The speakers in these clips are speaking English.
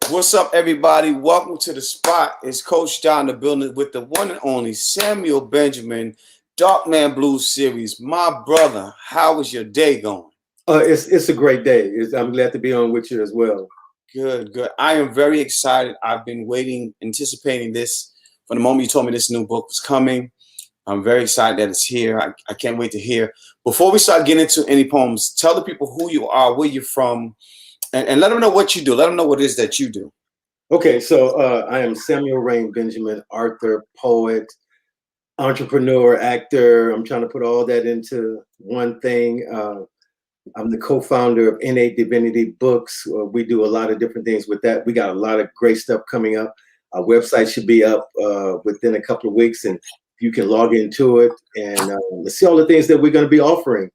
What's up, everybody? Welcome to the spot. It's Coach John the building with the one and only Samuel Benjamin, Darkman Blues series. My brother, how was your day going? It's a great day. I'm glad to be on with you as well. Good, good. I am very excited. I've been waiting, anticipating this from the moment you told me this new book was coming. I'm very excited that it's here. I can't wait to hear. Before we start getting into any poems, tell the people who you are, where you're from, and let them know what you do. Let them know what it is that you do. Okay, so I am Samuel Rain Benjamin, author, poet, entrepreneur, actor. I'm trying to put all that into one thing. I'm the co-founder of Innate Divinity Books. We do a lot of different things with that. We got a lot of great stuff coming up. Our website should be up within a couple of weeks, and you can log into it and let's see all the things that we're going to be offering.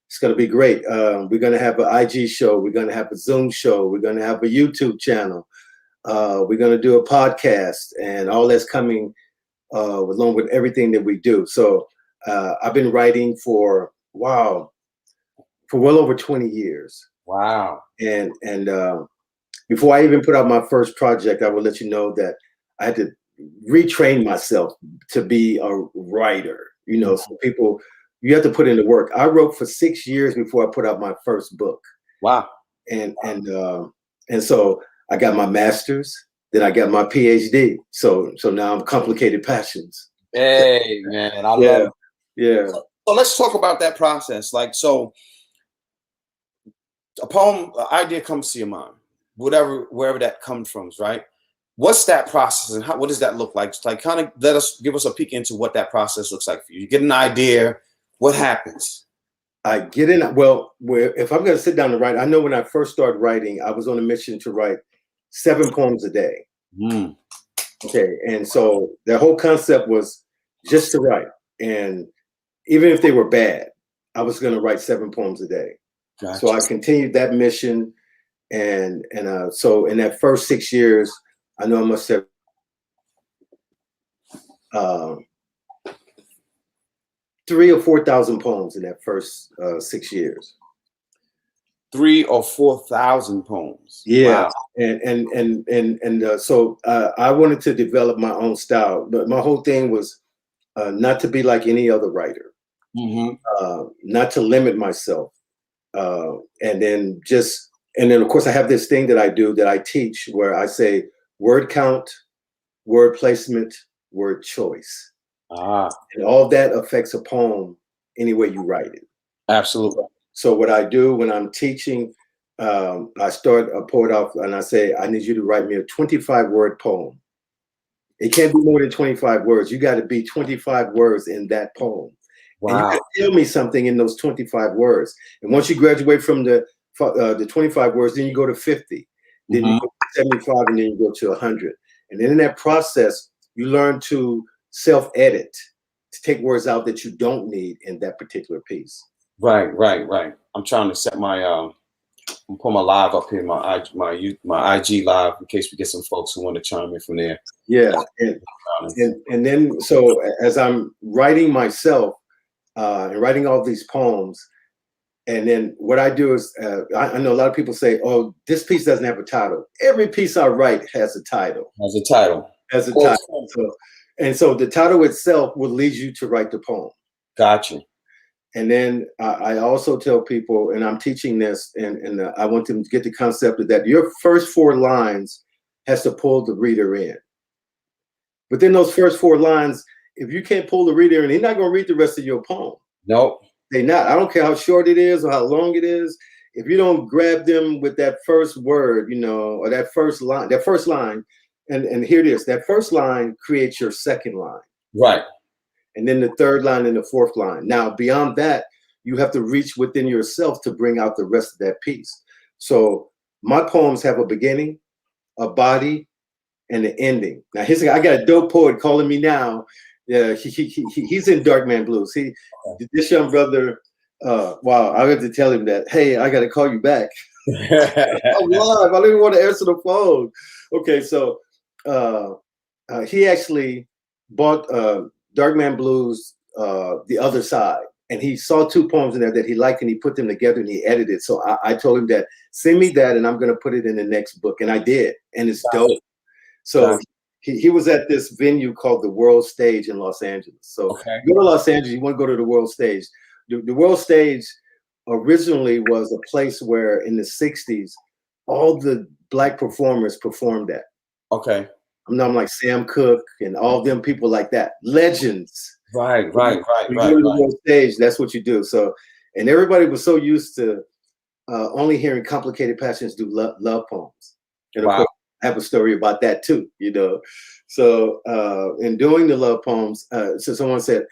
It's going to be great. We're going to have an IG show. We're going to have a Zoom show. We're going to have a YouTube channel. We're going to do a podcast, and all that's coming along with everything that we do. So I've been writing for well over 20 years. Wow. And before I even put out my first project, I will let you know that I had to retrain myself to be a writer. You know, so people, you have to put in the work. I wrote for 6 years before I put out my first book. Wow. And so I got my master's, then I got my PhD. So now I'm Complicated Passions. Hey man, I love it. Yeah. So let's talk about that process. Like, so a poem, an idea comes to your mind, wherever that comes from, right? What's that process and what does that look like? Like, kind of give us a peek into what that process looks like for you. You get an idea, what happens? I get in. Well, if I'm going to sit down and write, I know when I first started writing, I was on a mission to write 7 poems a day. Okay, and so the whole concept was just to write, and even if they were bad, I was going to write 7 poems a day. Gotcha. So I continued that mission, and so in that first 6 years, I know I must have 3,000 or 4,000 poems in that first 6 years. 3,000 or 4,000 poems. Yeah, wow. So I wanted to develop my own style, but my whole thing was not to be like any other writer, not to limit myself, and then of course I have this thing that I do that I teach where I say word count, word placement, word choice. And all of that affects a poem any way you write it. Absolutely. So what I do when I'm teaching, I start a poet off and I say, I need you to write me a 25-word poem. It can't be more than 25 words. You got to be 25 words in that poem. Wow. And you got to tell me something in those 25 words. And once you graduate from the 25 words, then you go to 50. Then you go to 75, and then you go to 100. And then in that process, you learn to self-edit, to take words out that you don't need in that particular piece. Right. I'm trying to set my I'm put my live up here, my IG live, in case we get some folks who want to chime in from there. Yeah, and then so as I'm writing myself and writing all these poems, and then what I do is I know a lot of people say, "Oh, this piece doesn't have a title." Every piece I write has a title. So the title itself will lead you to write the poem. Gotcha. And then I also tell people, and I'm teaching this, and I want them to get the concept of that your first 4 lines has to pull the reader in. Within those first 4 lines, if you can't pull the reader in, he's not going to read the rest of your poem. Nope. They're not. I don't care how short it is or how long it is. If you don't grab them with that first word, or that first line, and here it is, that first line creates your second line. Right. And then the third line and the fourth line. Now, beyond that, you have to reach within yourself to bring out the rest of that piece. So my poems have a beginning, a body, and an ending. Now, I got a dope poet calling me now. Yeah, he's in Darkman Blues. This young brother, wow, I have to tell him that, hey, I got to call you back. I'm live. I don't even want to answer the phone. Okay, so he actually bought Darkman Blues, The Other Side. and he saw 2 poems in there that he liked, and he put them together and he edited. So I told him that send me that, and I'm going to put it in the next book, and I did, and it's dope. So he was at this venue called the World Stage in Los Angeles. So go to Los Angeles, you want to go to the World Stage. The World Stage originally was a place where in the 60s, all the Black performers performed at. Okay. I'm like Sam Cooke and all them people like that, legends. Right. You go to the World Stage, that's what you do. So, and everybody was so used to only hearing Complicated Passions do love poems. And of course, I have a story about that too, you know. So in doing the love poems, so someone said,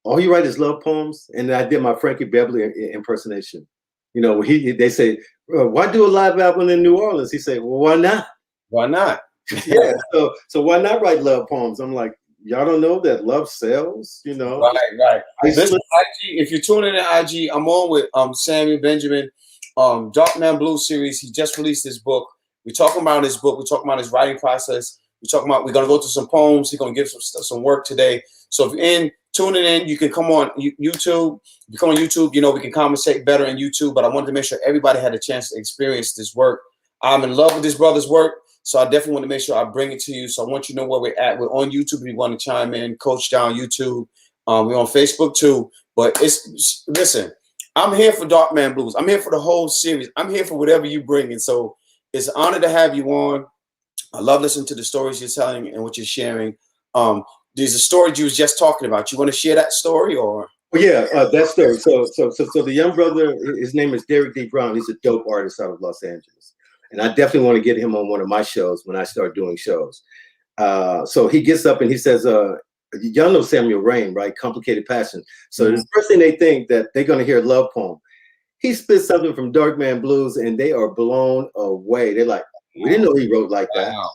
all you write is love poems? And I did my Frankie Beverly impersonation. You know, they say, why do a live album in New Orleans? He said, well, why not? Why not? Yeah, so why not write love poems? I'm like, y'all don't know that love sells, you know? Right. Listen, IG, if you're tuning in IG, I'm on with Samuel Benjamin, Darkman Blues series. He just released his book. We're talking about his book. We're talking about his writing process. We're going to go through some poems. He's going to give some work today. So if you're tuning in, you can come on YouTube. If you come on YouTube, you know, we can conversate better in YouTube, but I wanted to make sure everybody had a chance to experience this work. I'm in love with this brother's work, so I definitely want to make sure I bring it to you. So I want you to know where we're at. We're on YouTube if you want to chime in, Coach Down YouTube. We're on Facebook too. But listen, I'm here for Darkman Blues. I'm here for the whole series. I'm here for whatever you bring. And so it's an honor to have you on. I love listening to the stories you're telling and what you're sharing. There's a story you was just talking about. You want to share that story, or? Well, yeah, that story. So the young brother, his name is Derek D. Brown. He's a dope artist out of Los Angeles, and I definitely want to get him on one of my shows when I start doing shows. So he gets up and he says, "Y'all know Samuel Rain, right? Complicated Passion." So the first thing they think that they're going to hear a love poem. He spits something from Darkman Blues, and they are blown away. They're like, we didn't know he wrote like that. Wow.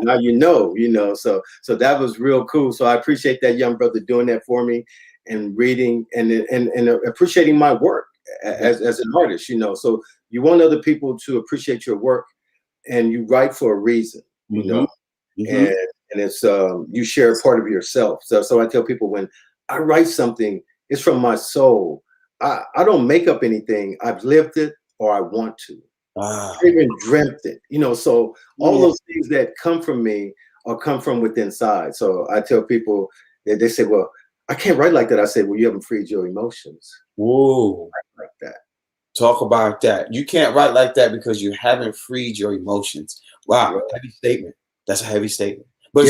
now you know. So that was real cool. So I appreciate that young brother doing that for me, and reading and appreciating my work as an artist. You know, so you want other people to appreciate your work, and you write for a reason. You know, and it's you share a part of yourself. So I tell people when I write something, it's from my soul. I don't make up anything. I've lived it, or I want to. I even dreamt it, you know. So all those things that come from me or come from within inside. So I tell people that they say, "Well, I can't write like that." I say, "Well, you haven't freed your emotions." Whoa, like that. Talk about that. You can't write like that because you haven't freed your emotions. Wow, heavy statement. That's a heavy statement, but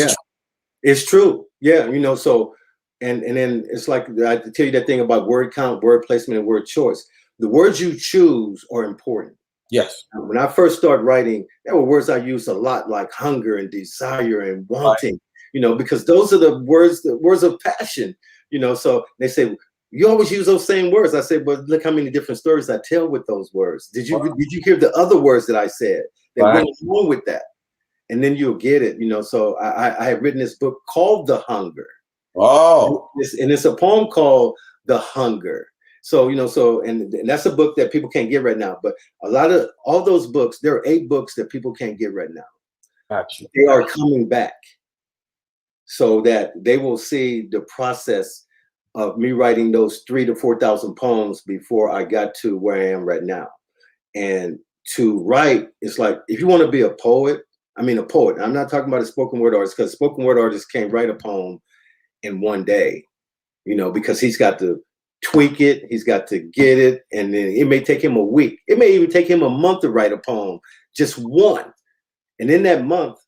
it's true. Yeah, you know. So and then it's like I tell you that thing about word count, word placement, and word choice. The words you choose are important. Yes. When I first started writing, there were words I used a lot, like hunger and desire and wanting, you know, because those are the words of passion, you know. So they say, you always use those same words. I said, but look how many different stories I tell with those words. Did you hear the other words that I said that went along with that? And then you'll get it, you know. So I had written this book called The Hunger. Oh. And it's a poem called The Hunger. So, you know, and that's a book that people can't get right now. But a lot of all those books, there are 8 books that people can't get right now. Gotcha. They are coming back so that they will see the process of me writing those 3,000 to 4,000 poems before I got to where I am right now. And to write, it's like, if you want to be a poet, I'm not talking about a spoken word artist, because spoken word artist can't write a poem in one day, you know, because he's got to tweak it, he's got to get it, and then it may take him a week. It may even take him a month to write a poem, just one. And in that month,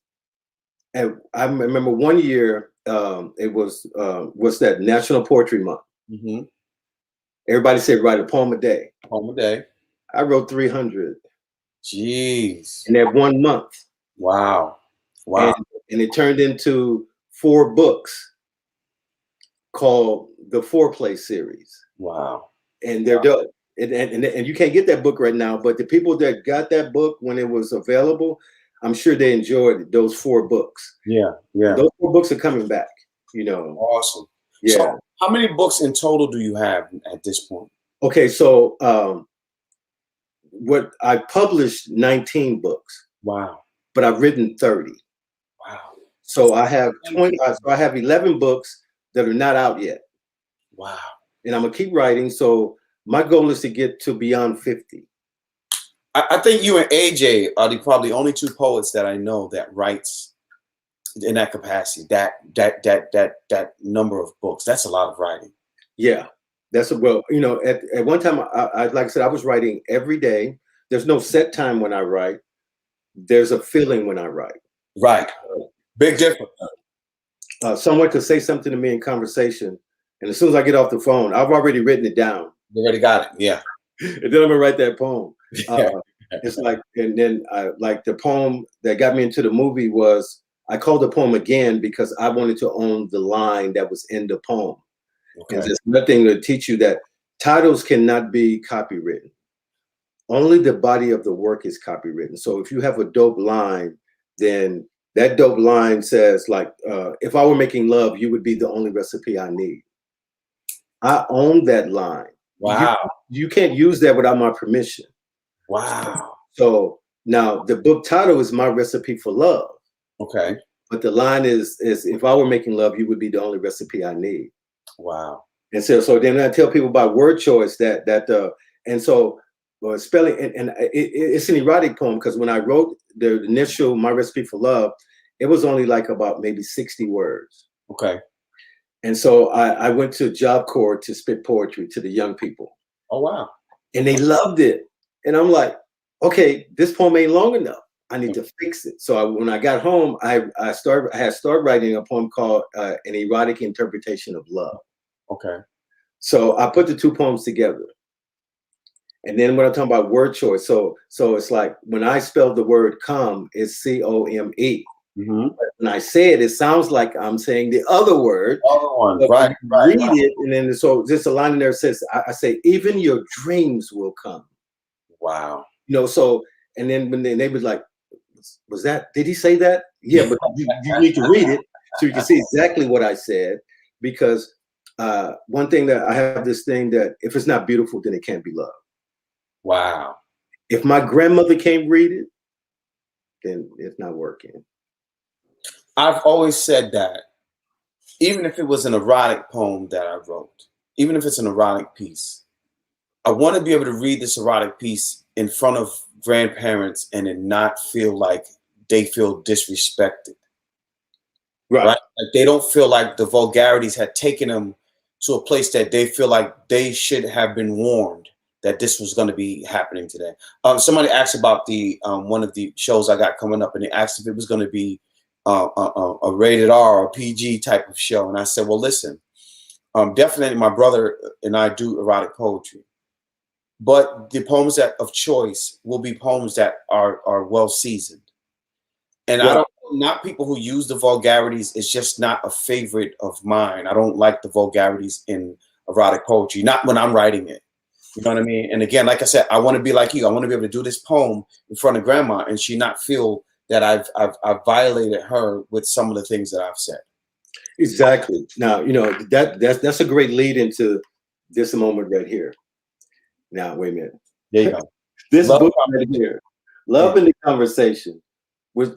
and I remember one year, it was what's that, National Poetry Month. Everybody said write a poem a day. Poem a day. I wrote 300. Jeez. In that 1 month. Wow. And it turned into 4 books called the Foreplay series. Wow. And they're dope. And you can't get that book right now, but the people that got that book when it was available, I'm sure they enjoyed those 4 books. Yeah. Those 4 books are coming back, you know. Awesome. Yeah. So how many books in total do you have at this point? Okay, so what I published 19 books. Wow. But I've written 30. Wow. So I have 11 books that are not out yet. Wow. and I'm gonna keep writing. So my goal is to get to beyond 50. I think you and AJ are the probably only two poets that I know that writes in that capacity. That number of books. That's a lot of writing. Yeah, that's well, you know, at one time, I like I said, I was writing every day. There's no set time when I write. There's a feeling when I write. Right. Big difference. Someone could say something to me in conversation, and as soon as I get off the phone, I've already written it down. You already got it. Yeah. And then I'm gonna write that poem. Yeah. It's like, and then like the poem that got me into the movie was, I called the poem Again because I wanted to own the line that was in the poem. Okay. And there's nothing to teach you that titles cannot be copywritten. Only the body of the work is copywritten. So if you have a dope line, then that dope line says like, if I were making love, you would be the only recipe I need. I own that line. Wow. You can't use that without my permission. Wow. So now the book title is My Recipe for Love. Okay. But the line is if I were making love, you would be the only recipe I need. Wow. And so then I tell people about word choice and so spelling and it's an erotic poem because when I wrote the initial My Recipe for Love, it was only like about maybe 60 words. Okay. And so I went to Job Corps to spit poetry to the young people. Oh wow. And they loved it. And I'm like, okay, this poem ain't long enough. I need to fix it. So when I got home, I had started writing a poem called An Erotic Interpretation of Love. Okay. So I put the two poems together. And then when I'm talking about word choice, so it's like when I spell the word come, it's COME. Mm-hmm. But when I say it, it sounds like I'm saying the other word. Right. Read it, and then so just a line in there says, I say, even your dreams will come. Wow. You know, so and then when they was like, was that? Did he say that? Yeah, but you need to read it so you can see exactly what I said. Because one thing that I have this thing that if it's not beautiful, then it can't be loved. Wow. If my grandmother can't read it, then it's not working. I've always said that even if it was an erotic poem that I wrote, even if it's an erotic piece, I want to be able to read this erotic piece in front of grandparents and then not feel like they feel disrespected. Right? Like they don't feel like the vulgarities had taken them to a place that they feel like they should have been warned that this was going to be happening today. Somebody asked about the one of the shows I got coming up, and they asked if it was going to be a rated R or PG type of show. And I said, well, listen, definitely my brother and I do erotic poetry, but the poems that of choice will be poems that are well seasoned. And I don't, not people who use the vulgarities. It's just not a favorite of mine. I don't like the vulgarities in erotic poetry, not when I'm writing it. You know what I mean? And again, like I said, I want to be like you. I want to be able to do this poem in front of grandma and she not feel that I've violated her with some of the things that I've said. Exactly. Now, you know, that's a great lead into this moment right here. Now, wait a minute. There you go. This book right here, Love in the Conversation, was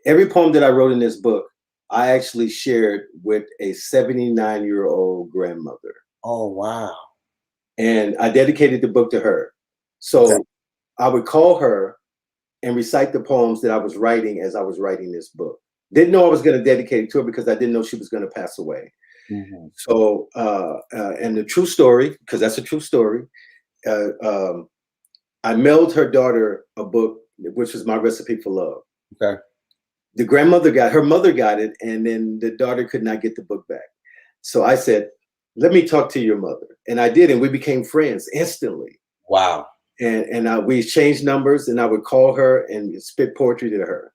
every poem that I wrote in this book, I actually shared with a 79-year-old grandmother. Oh, wow. And I dedicated the book to her. So I would call her and recite the poems that I was writing as I was writing this book. Didn't know I was going to dedicate it to her because I didn't know she was going to pass away. Mm-hmm. So, and the true story, because that's a true story, I mailed her daughter a book, which was My Recipe for Love. Okay. The her mother got it, and then the daughter could not get the book back. So I said, let me talk to your mother. And I did, and we became friends instantly. Wow. And we exchanged numbers, and I would call her and spit poetry to her.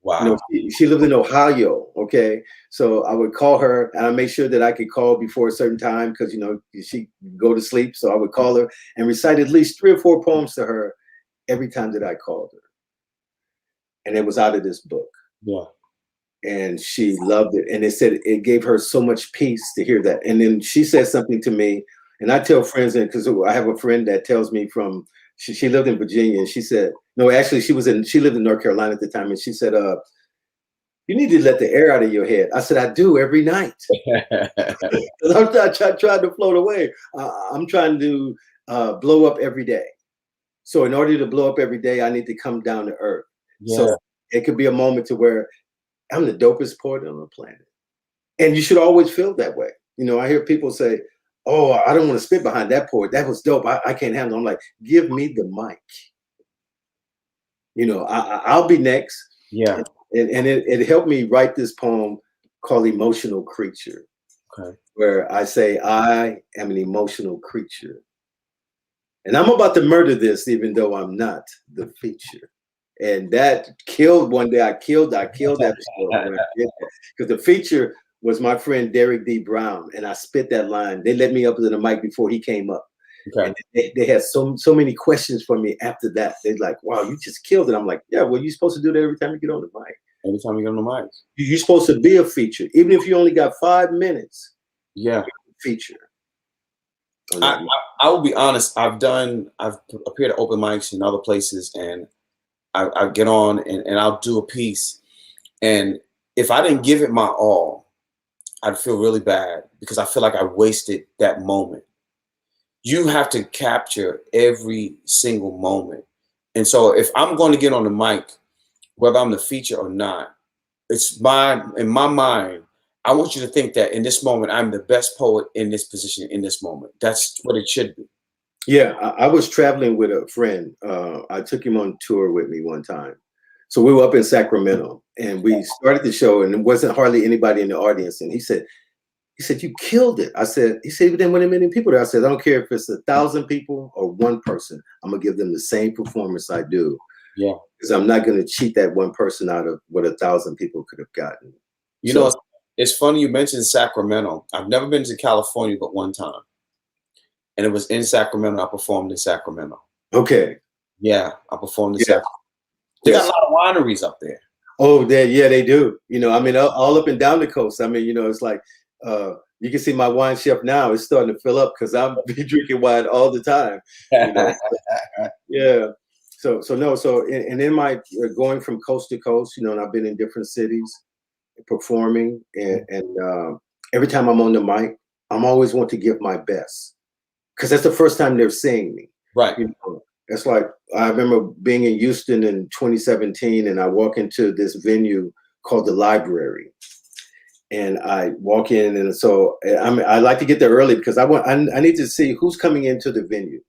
Wow. You know, she lived in Ohio, okay? So I would call her, and I made sure that I could call before a certain time because, you know, she go to sleep. So I would call her and recite at least 3 or 4 poems to her every time that I called her. And it was out of this book. Yeah. And she loved it. And it said it gave her so much peace to hear that. And then she said something to me, and I tell friends, because I have a friend that tells me she lived in Virginia, and she said, no, actually she lived in North Carolina at the time. And she said, you need to let the air out of your head. I said, I do every night. I'm not trying to float away. I'm trying to blow up every day. So in order to blow up every day, I need to come down to earth. Yeah. So it could be a moment to where I'm the dopest poet on the planet. And you should always feel that way. You know, I hear people say, oh, I don't want to spit behind that poet. That was dope. I can't handle it. I'm like, give me the mic. You know, I'll be next. Yeah. And it helped me write this poem called Emotional Creature. Okay. Where I say, I am an emotional creature. And I'm about to murder this, even though I'm not the feature. And that killed one day. I killed that episode. Because the feature was my friend Derek D. Brown. And I spit that line. They let me up to the mic before he came up. Okay. And they had so many questions for me after that. They're like, wow, you just killed it. I'm like, yeah, well, you're supposed to do that every time you get on the mic. Every time you get on the mic. You're supposed to be a feature. Even if you only got 5 minutes. Yeah. Feature. I will be honest. I've appeared at open mics in other places, and I get on and I'll do a piece. And if I didn't give it my all, I'd feel really bad because I feel like I wasted that moment. You have to capture every single moment. And so if I'm going to get on the mic, whether I'm the feature or not, it's in my mind, I want you to think that in this moment, I'm the best poet in this position in this moment. That's what it should be. Yeah, I was traveling with a friend. I took him on tour with me one time. So we were up in Sacramento and we started the show and there wasn't hardly anybody in the audience. And he said, you killed it. He said, then when there many people there, I said, I don't care if it's 1,000 people or one person, I'm gonna give them the same performance I do. Yeah. Because I'm not gonna cheat that one person out of what 1,000 people could have gotten. You know, it's funny you mentioned Sacramento. I've never been to California but one time. And it was in Sacramento. I performed in Sacramento. Okay. Yeah, I performed in Sacramento. They got a lot of wineries up there. Oh, yeah, they do. You know, I mean, all up and down the coast. I mean, you know, it's like you can see my wine shelf now. It's starting to fill up because I'm drinking wine all the time. You know? Yeah. So in my going from coast to coast, you know, and I've been in different cities performing, and every time I'm on the mic, I'm always want to give my best because that's the first time they're seeing me. Right. You know, it's like I remember being in Houston in 2017, and I walk into this venue called the Library, and I walk in, and so I like to get there early because I need to see who's coming into the venue.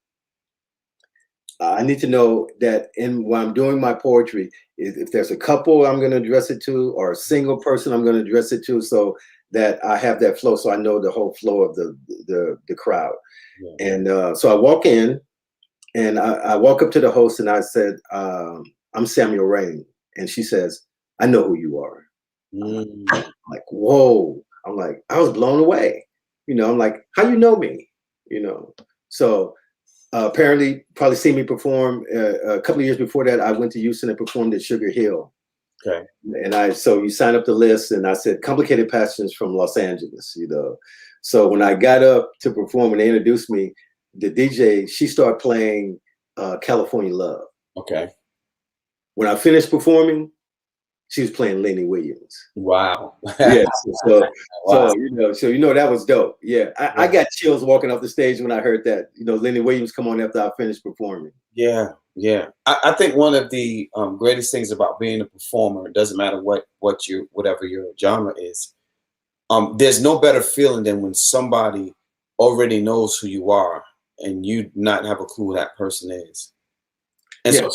I need to know that when I'm doing my poetry, if there's a couple I'm going to address it to, or a single person I'm going to address it to, so that I have that flow, so I know the whole flow of the crowd. Yeah. And so I walk in, and I walk up to the host, and I said, "I'm Samuel Rain," and she says, "I know who you are." I'm like, whoa! I'm like, I was blown away. You know, I'm like, how you know me? You know, so. Apparently, probably seen me perform a couple of years before that. I went to Houston and performed at Sugar Hill. Okay. And so you sign up the list, and I said, Complicated Passions from Los Angeles, you know. So when I got up to perform and they introduced me, the DJ, she started playing California Love. Okay. When I finished performing, she was playing Lenny Williams. Wow. Yes. Wow. So you know that was dope. Yeah. I got chills walking off the stage when I heard that. You know, Lenny Williams come on after I finished performing. Yeah. I think one of the greatest things about being a performer, it doesn't matter whatever your genre is, there's no better feeling than when somebody already knows who you are and you not have a clue who that person is. And so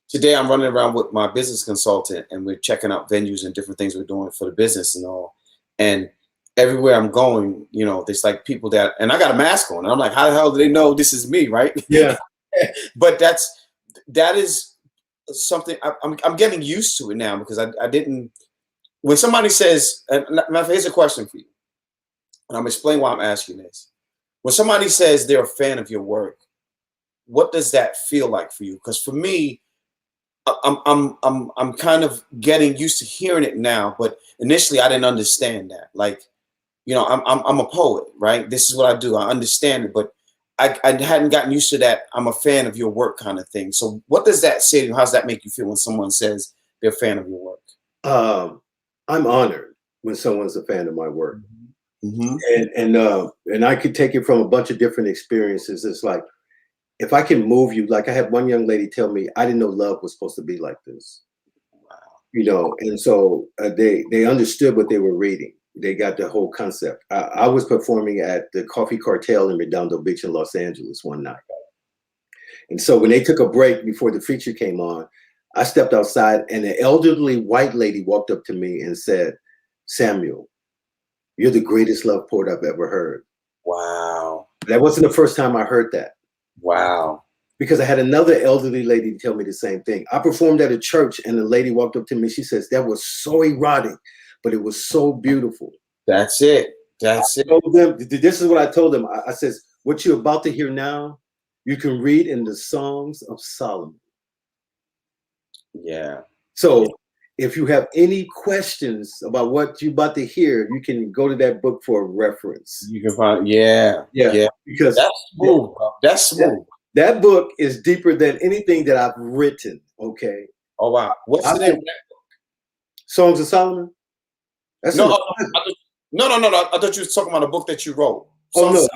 today I'm running around with my business consultant, and we're checking out venues and different things we're doing for the business and all. And everywhere I'm going, you know, there's like people and I got a mask on, and I'm like, how the hell do they know this is me, right? Yeah. But that is something I'm getting used to it now, because I didn't. When somebody says, and here's a question for you, and I'm explaining why I'm asking this. When somebody says they're a fan of your work, what does that feel like for you? Because for me, I'm kind of getting used to hearing it now, but initially I didn't understand that. Like, you know, I'm a poet, right? This is what I do. I understand it, but I hadn't gotten used to that. I'm a fan of your work kind of thing. So what does that say to you? How does that make you feel when someone says they're a fan of your work? I'm honored when someone's a fan of my work. Mm-hmm. And I could take it from a bunch of different experiences. It's like, if I can move you, like I had one young lady tell me, I didn't know love was supposed to be like this. Wow. You know, and so they understood what they were reading. They got the whole concept. I was performing at the Coffee Cartel in Redondo Beach in Los Angeles one night. And so when they took a break before the feature came on, I stepped outside and an elderly white lady walked up to me and said, Samuel, you're the greatest love poet I've ever heard. Wow. That wasn't the first time I heard that. Wow. Because I had another elderly lady tell me the same thing. I performed at a church and the lady walked up to me. She says, that was so erotic, but it was so beautiful. That's it. That's it. This is what I told them. I says, what you're about to hear now, you can read in the Songs of Solomon. Yeah. So if you have any questions about what you're about to hear, you can go to that book for a reference. You can find, yeah. Because that's smooth, bro. That's smooth. That book is deeper than anything that I've written. Okay. Oh wow. What's the name of that book? Songs of Solomon. That's no. I thought you were talking about a book that you wrote. Well,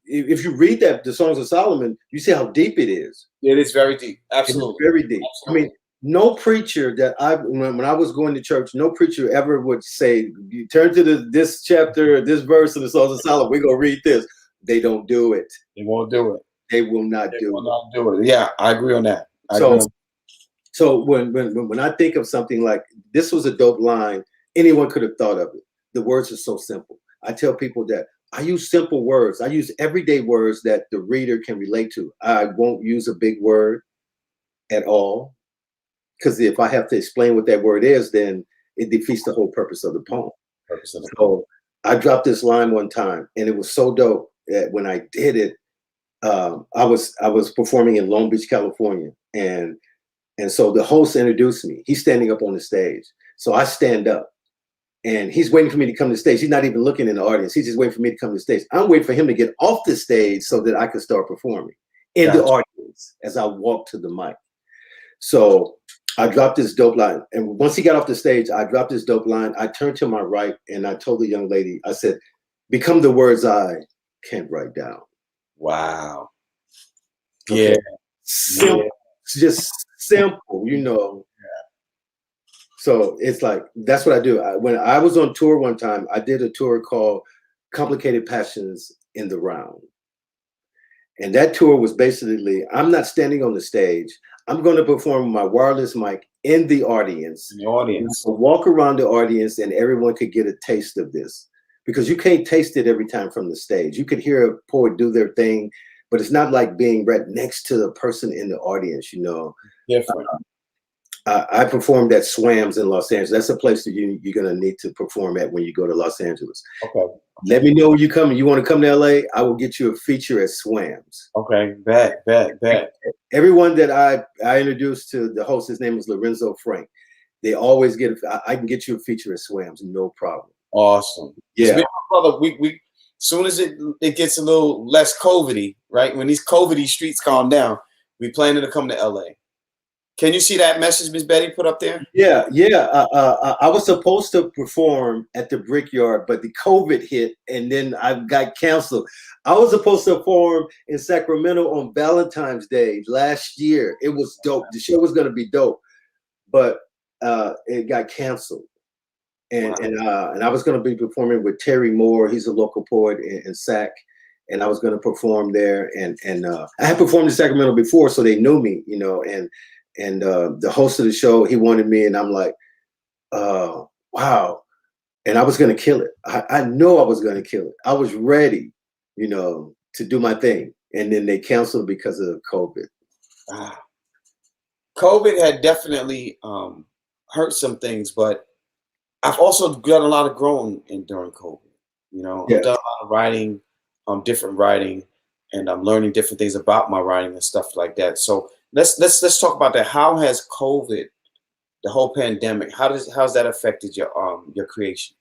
if you read that, the Songs of Solomon, you see how deep it is. It is very deep. Absolutely. It's very deep. Absolutely. I mean, no preacher that when I was going to church, no preacher ever would say, you turn to this chapter, this verse of the Songs of Solomon, we're going to read this. They don't do it. They won't do it. They will not do it. Yeah, I agree on that. So when I think of something like this was a dope line, anyone could have thought of it. The words are so simple. I tell people that I use simple words. I use everyday words that the reader can relate to. I won't use a big word at all, because if I have to explain what that word is, then it defeats the whole purpose of the poem. So I dropped this line one time, and it was so dope that when I did it, I was performing in Long Beach, California, and so the host introduced me. He's standing up on the stage, so I stand up. And he's waiting for me to come to the stage. He's not even looking in the audience. He's just waiting for me to come to the stage. I'm waiting for him to get off the stage so that I can start performing in the audience as I walk to the mic. So I dropped this dope line. And once he got off the stage, I dropped this dope line. I turned to my right and I told the young lady, I said, become the words I can't write down. Wow. Okay. Yeah. Simple. Just simple, you know. So it's like, that's what I do. When I was on tour one time, I did a tour called Complicated Passions in the Round. And that tour was basically, I'm not standing on the stage. I'm going to perform my wireless mic in the audience. Walk around the audience and everyone could get a taste of this. Because you can't taste it every time from the stage. You could hear a poet do their thing, but it's not like being right next to the person in the audience, you know. Different. I performed at Swams in Los Angeles. That's a place that you're going to need to perform at when you go to Los Angeles. Okay. Let me know when you come. You want to come to LA? I will get you a feature at Swams. Okay. Bet. Everyone that I introduced to the host, his name is Lorenzo Frank. They always get, I can get you a feature at Swams, no problem. Awesome. Yeah. So brother, we soon as it gets a little less COVID-y, right? When these COVID-y streets calm down, we planning to come to LA. Can you see that message Miss Betty put up there? Yeah. I was supposed to perform at the Brickyard, but the COVID hit and then I got canceled. I was supposed to perform in Sacramento on Valentine's Day last year. It was dope. The show was going to be dope, but it got canceled. And I was going to be performing with Terry Moore. He's a local poet in Sac. And I was going to perform there. And I had performed in Sacramento before, so they knew me, you know, and the host of the show, he wanted me, and I'm like, wow. And I was going to kill it. I know I was going to kill it. I was ready, you know, to do my thing. And then they canceled because of COVID. COVID had definitely hurt some things, but I've also done a lot of growing during COVID. You know, I've done a lot of writing, different writing, and I'm learning different things about my writing and stuff like that. So let's talk about that. How has COVID, the whole pandemic, how's that affected your creation?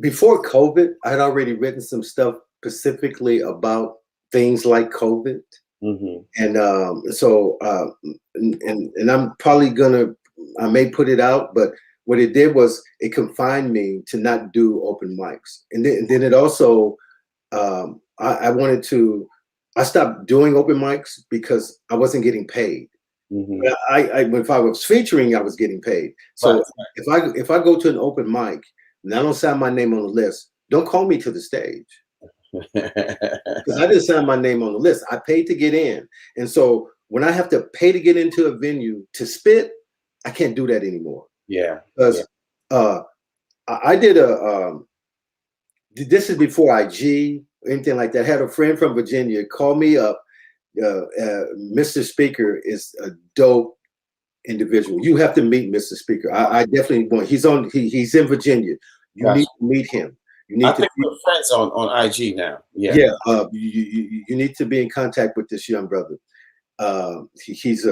Before COVID, I'd already written some stuff specifically about things like COVID. Mm-hmm. And so I'm probably gonna I may put it out, but what it did was it confined me to not do open mics. And then it also, I wanted to, I stopped doing open mics because I wasn't getting paid. If I was featuring, I was getting paid. So if I go to an open mic and I don't sign my name on the list, don't call me to the stage. Because I didn't sign my name on the list. I paid to get in. And so when I have to pay to get into a venue to spit, I can't do that anymore. Yeah. Because I did this is before IG, anything like that. I had a friend from Virginia call me up. Mr. Speaker is a dope individual. You have to meet Mr. Speaker. I definitely want. He's in Virginia. You need to meet him. You need I think we're friends on IG now. Yeah. Yeah. You need to be in contact with this young brother. He's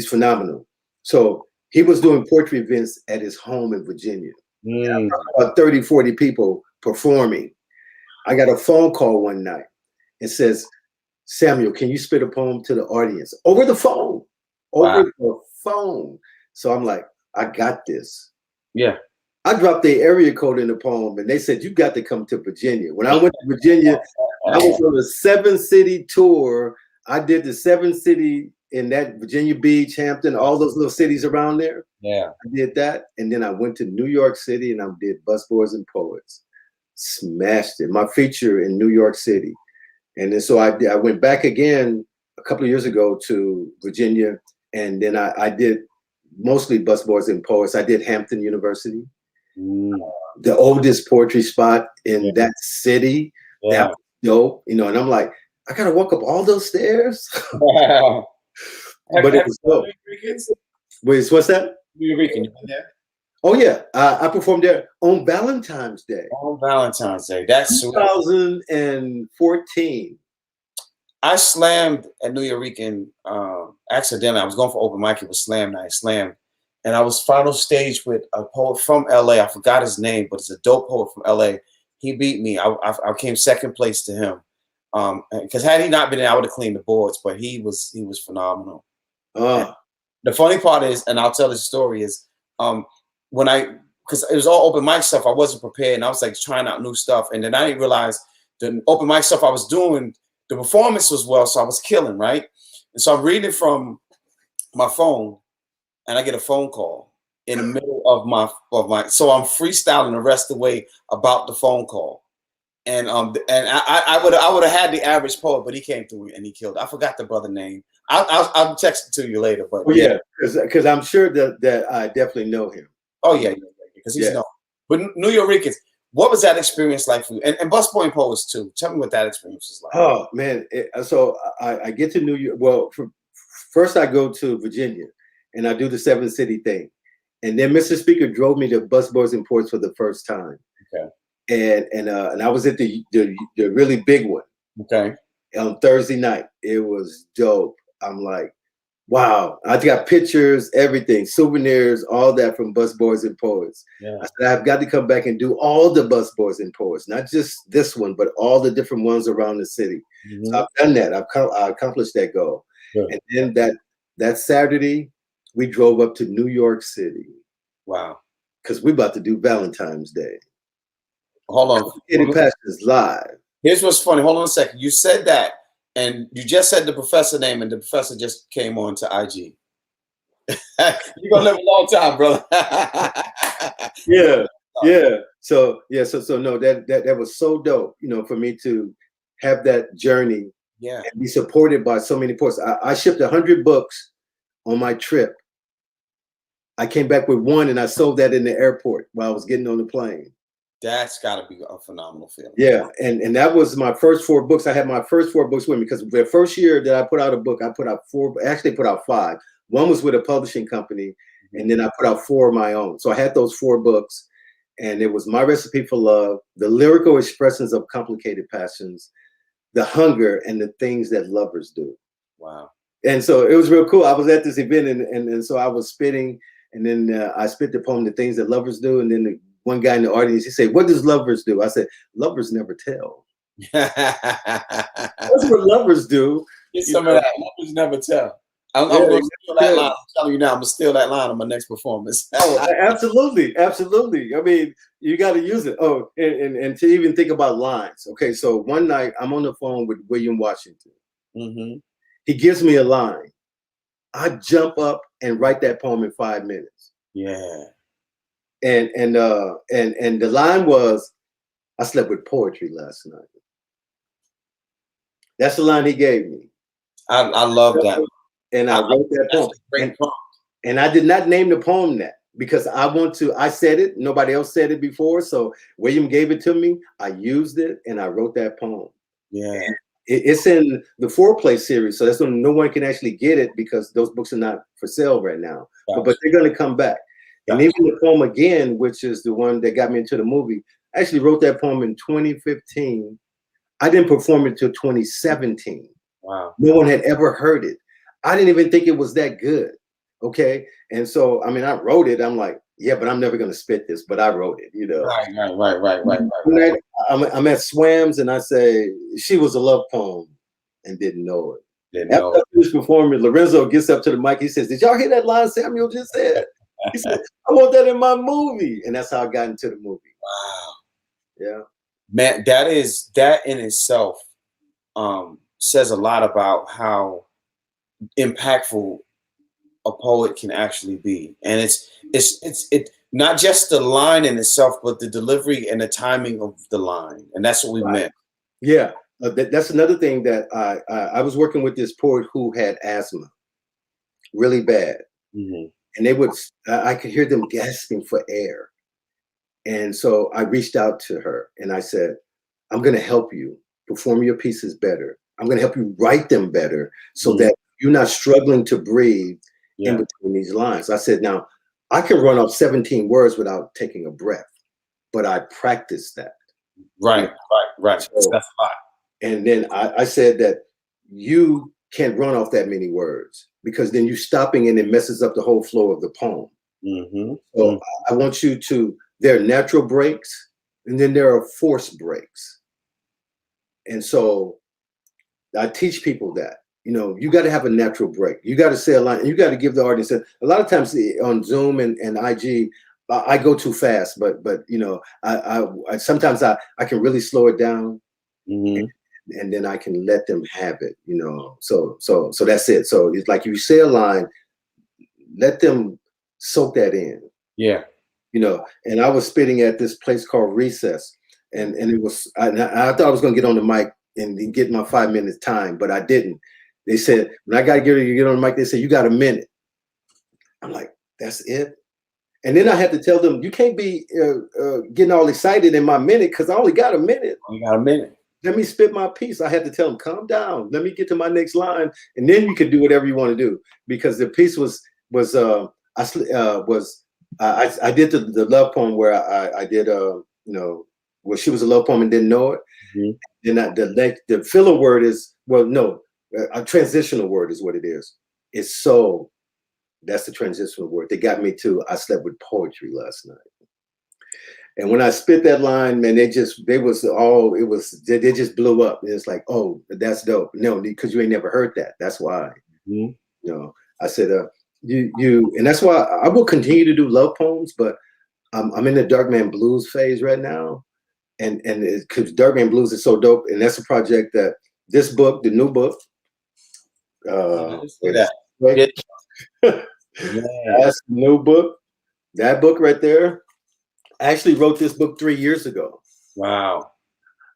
phenomenal. So he was doing poetry events at his home in Virginia. About 30, 40 people performing. I got a phone call one night. It says, Samuel, can you spit a poem to the audience? Over the phone. Over the phone. So I'm like, I got this. Yeah. I dropped the area code in the poem and they said, you got to come to Virginia. When I went to Virginia, I was on a 7-city tour. I did the 7-city in that Virginia Beach, Hampton, all those little cities around there. Yeah. I did that. And then I went to New York City and I did Busboys and Poets. Smashed it. My feature in New York City. And then so I went back again a couple of years ago to Virginia. And then I did mostly Busboys and Poets. I did Hampton University. The oldest poetry spot in that city. Yeah. That was dope, and I'm like, I gotta walk up all those stairs. Wow. But it was dope. Wait, what's that? New York, you been there? Oh yeah, I performed there on Valentine's Day. On Valentine's Day, that's 2014. I slammed at New York accidentally. I was going for open mic. It was slam night. Slammed. And I was final stage with a poet from LA. I forgot his name, but it's a dope poet from LA. He beat me. I came second place to him. Because had he not been there, I would have cleaned the boards. But he was phenomenal. The funny part is, and I'll tell this story, is because it was all open mic stuff, I wasn't prepared, and I was like trying out new stuff. And then I didn't realize the open mic stuff I was doing, the performance was well, so I was killing, right? And so I'm reading from my phone. And I get a phone call in the middle of my, so I'm freestyling the rest of the way about the phone call, and I would have had the average poet, but he came through and he killed. I forgot the brother name. I'll text it to you later. But because I'm sure that I definitely know him. Oh yeah, because he's known. But New Yorkers, what was that experience like for you? And Busboys and Poets too. Tell me what that experience was like. Oh man, so I get to New York. Well, first I go to Virginia. And I do the 7-city thing. And then Mr. Speaker drove me to Busboys and Poets for the first time. Okay. And I was at the really big one. Okay. On Thursday night. It was dope. I'm like, wow. I got pictures, everything, souvenirs, all that from Busboys and Poets. Yeah. I said, I've got to come back and do all the Busboys and Poets, not just this one, but all the different ones around the city. So I've done that. I accomplished that goal. Yeah. And then that Saturday, we drove up to New York City. Wow. Because we're about to do Valentine's Day. Hold on. Getting past is live. Here's what's funny. Hold on a second. You said that, and you just said the professor name, and the professor just came on to IG. You're going to live a long time, brother. Yeah. So no, that was so dope, for me to have that journey and be supported by so many poets. I shipped 100 books on my trip. I came back with one and I sold that in the airport while I was getting on the plane. That's got to be a phenomenal feeling. Yeah, and that was my first 4 books. I had my first 4 books with me because the first year that I put out a book, I put out 4, actually put out 5. One was with a publishing company, and then I put out 4 of my own. So I had those 4 books, and it was My Recipe for Love, The Lyrical Expressions of Complicated Passions, The Hunger, and the Things That Lovers Do. Wow. And so it was real cool. I was at this event, and so I was spitting, and then I spit the poem, The Things That Lovers Do, and then one guy in the audience, he said, what does lovers do? I said, lovers never tell. That's what lovers do. Get some of that. Lovers never tell. I'm going to steal that line. I'm telling you now, I'm going to steal that line on my next performance. Oh, absolutely, absolutely. I mean, you got to use it. Oh, and to even think about lines. Okay, so one night I'm on the phone with William Washington. Mm-hmm. He gives me a line. I jump up and write that poem in 5 minutes. Yeah. And the line was, "I slept with poetry last night." That's the line he gave me. I love that. And I wrote that poem. Great prompt. And I did not name the poem that because I said it, nobody else said it before. So William gave it to me. I used it and I wrote that poem. Yeah. It's in the Foreplay series. So that's when no one can actually get it because those books are not for sale right now. Gotcha. But they're going to come back. And even the poem Again, which is the one that got me into the movie, I actually wrote that poem in 2015. I didn't perform it until 2017. Wow. No one had ever heard it. I didn't even think it was that good. Okay. And so, I mean, I wrote it. I'm like, yeah, but I'm never going to spit this, but I wrote it, you know. Right. I'm at Swams and I say, she was a love poem and didn't know it. After I finished performing, Lorenzo gets up to the mic. He says, "Did y'all hear that line Samuel just said?" He said, "I want that in my movie." And that's how I got into the movie. Wow. Yeah. Man, that in itself says a lot about how impactful a poet can actually be. And it's not just the line in itself, but the delivery and the timing of the line. And that's what we meant. Yeah. That's another thing that I was working with this poet who had asthma really bad. Mm-hmm. And I could hear them gasping for air. And so I reached out to her and I said, "I'm going to help you perform your pieces better. I'm going to help you write them better so that you're not struggling to breathe in between these lines." I said, "Now, I can run off 17 words without taking a breath, but I practice that." Right. So, that's a lot. And then I said that you can't run off that many words because then you're stopping and it messes up the whole flow of the poem. Mm-hmm. So I want you to, there are natural breaks and then there are forced breaks. And so I teach people that, you know, you got to have a natural break. You got to say a line and you got to give the audience a lot of times on Zoom and IG, I go too fast, but you know, I sometimes I can really slow it down. Mm-hmm. And then I can let them have it, you know. So that's it. So it's like you say a line, let them soak that in. Yeah. You know, and I was spitting at this place called Recess, and it was I thought I was gonna get on the mic and get my 5 minutes time, but I didn't. They said, when I gotta get on the mic, they said, "You got a minute." I'm like, that's it? And then I had to tell them, you can't be getting all excited in my minute because I only got a minute. You got a minute. Let me spit my piece. I had to tell them, calm down. Let me get to my next line, and then you can do whatever you want to do. Because the piece I did the love poem where I did you know, where she was a love poem and didn't know it. Mm-hmm. Then the filler word is, well, no, a transitional word is what it is. It's so. That's the transitional word. They got me to, I slept with poetry last night. And when I spit that line, man, they just blew up. And it's like, oh, that's dope. No, because you ain't never heard that. That's why. Mm-hmm. You know, I said, and that's why I will continue to do love poems, but I'm in the Darkman Blues phase right now. And because Darkman Blues is so dope. And that's a project that this book, the new book, that's the new book. That book right there. I actually wrote this book 3 years ago. Wow.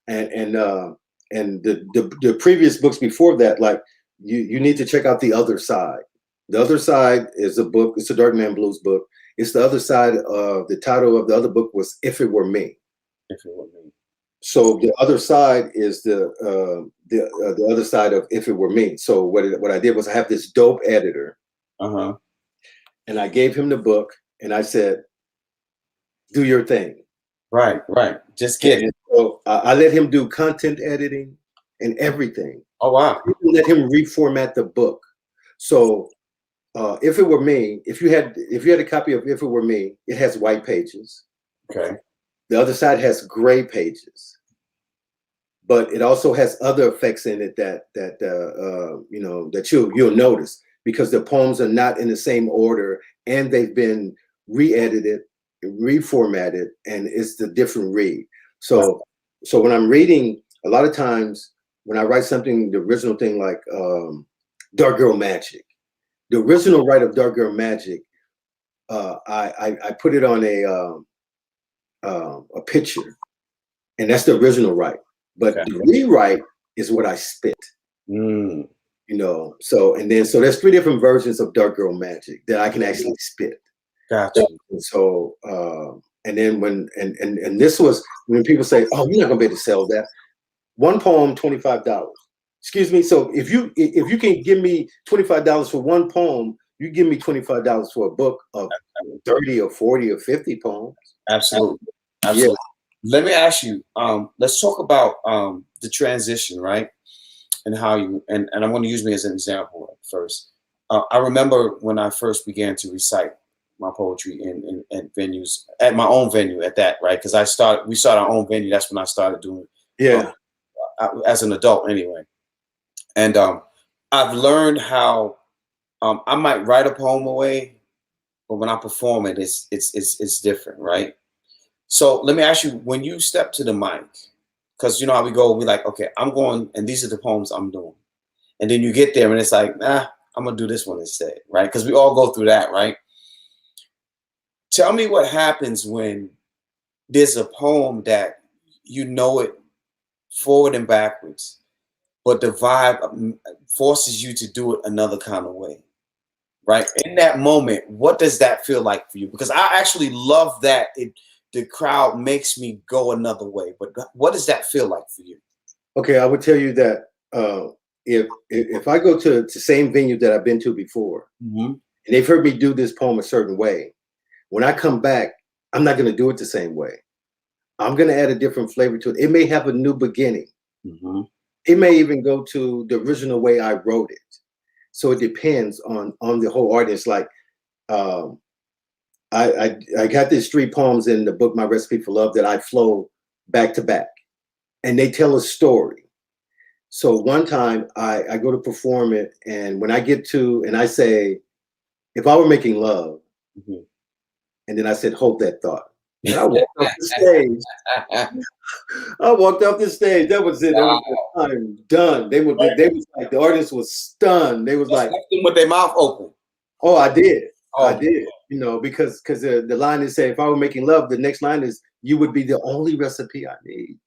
And the previous books before that, like you need to check out The Other Side. The Other Side is a book. It's a Darkman Blues book. It's the other side of the title of the other book was If It Were Me. If It Were Me. So the other side is the other side of If It Were Me. So what I did was I have this dope editor. Uh-huh. And I gave him the book and I said, do your thing. Right. Just get it. So I let him do content editing and everything. Oh, wow. Let him reformat the book. So If It Were Me, if you had a copy of If It Were Me, it has white pages. Okay. The other side has gray pages. But it also has other effects in it that you know, that you'll notice. because the poems are not in the same order and they've been re-edited, reformatted, and it's the different read. So when I'm reading, a lot of times when I write something, the original thing like Dark Girl Magic, the original write of Dark Girl Magic, I put it on a picture, and that's the original write. But the rewrite is what I spit. Mm. You know, so there's 3 different versions of Dark Girl Magic that I can actually spit. Gotcha. So and then and this was when people say, "Oh, you're not gonna be able to sell that." One poem, $25. Excuse me. So if you can give me $25 for one poem, you give me $25 for a book of 30 or 40 or 50 poems. Absolutely. Absolutely. Yeah. Let me ask you, let's talk about the transition, right? And how you, and I'm going to use me as an example first. I remember when I first began to recite my poetry in venues, at my own venue at that, right? Because we started our own venue. That's when I started doing as an adult anyway. And I've learned how I might write a poem away, but when I perform it, it's different, right? So let me ask you, when you step to the mic, because you know how we go, we like, okay, I'm going, and these are the poems I'm doing. And then you get there and it's like, nah, I'm gonna do this one instead, right? Because we all go through that, right? Tell me what happens when there's a poem that you know it forward and backwards, but the vibe forces you to do it another kind of way, right? In that moment, what does that feel like for you? Because I actually love that the crowd makes me go another way. But what does that feel like for you? Okay, I would tell you that if I go to the same venue that I've been to before, and they've heard me do this poem a certain way, when I come back, I'm not going to do it the same way. I'm going to add a different flavor to it. It may have a new beginning. It may even go to the original way I wrote it. So it depends on the whole audience. Like I got these 3 poems in the book, My Recipe for Love, that I flow back to back, and they tell a story. So one time I go to perform it, and when I get to, and I say, if I were making love, and then I said, hold that thought. And I walked off the stage. I walked off the stage. That was it. Wow. I'm done. They was like, the audience was stunned. They was like, with their mouth open. Oh, I did. Oh. I did. You know, because the line is saying, if I were making love, the next line is, you would be the only recipe I need.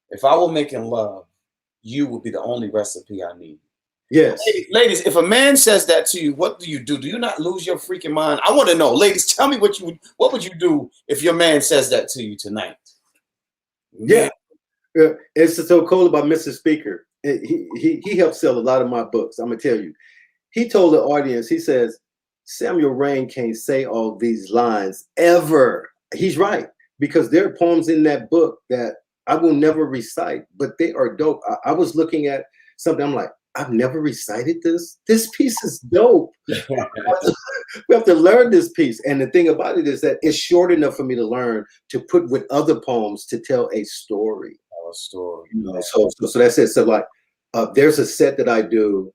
If I were making love, you would be the only recipe I need. Yes. Ladies, if a man says that to you, what do you do? Do you not lose your freaking mind? I want to know. Ladies, tell me what would you do if your man says that to you tonight? Yeah. It's so cool about Mr. Speaker. He helped sell a lot of my books. I'm going to tell you. He told the audience, he says, Samuel Rain can't say all these lines ever. He's right, because there are poems in that book that I will never recite, but they are dope. I was looking at something, I'm like, I've never recited this. This piece is dope. We have to learn this piece. And the thing about it is that it's short enough for me to learn to put with other poems to tell a story. A story. You know, so that's it. So like, there's a set that I do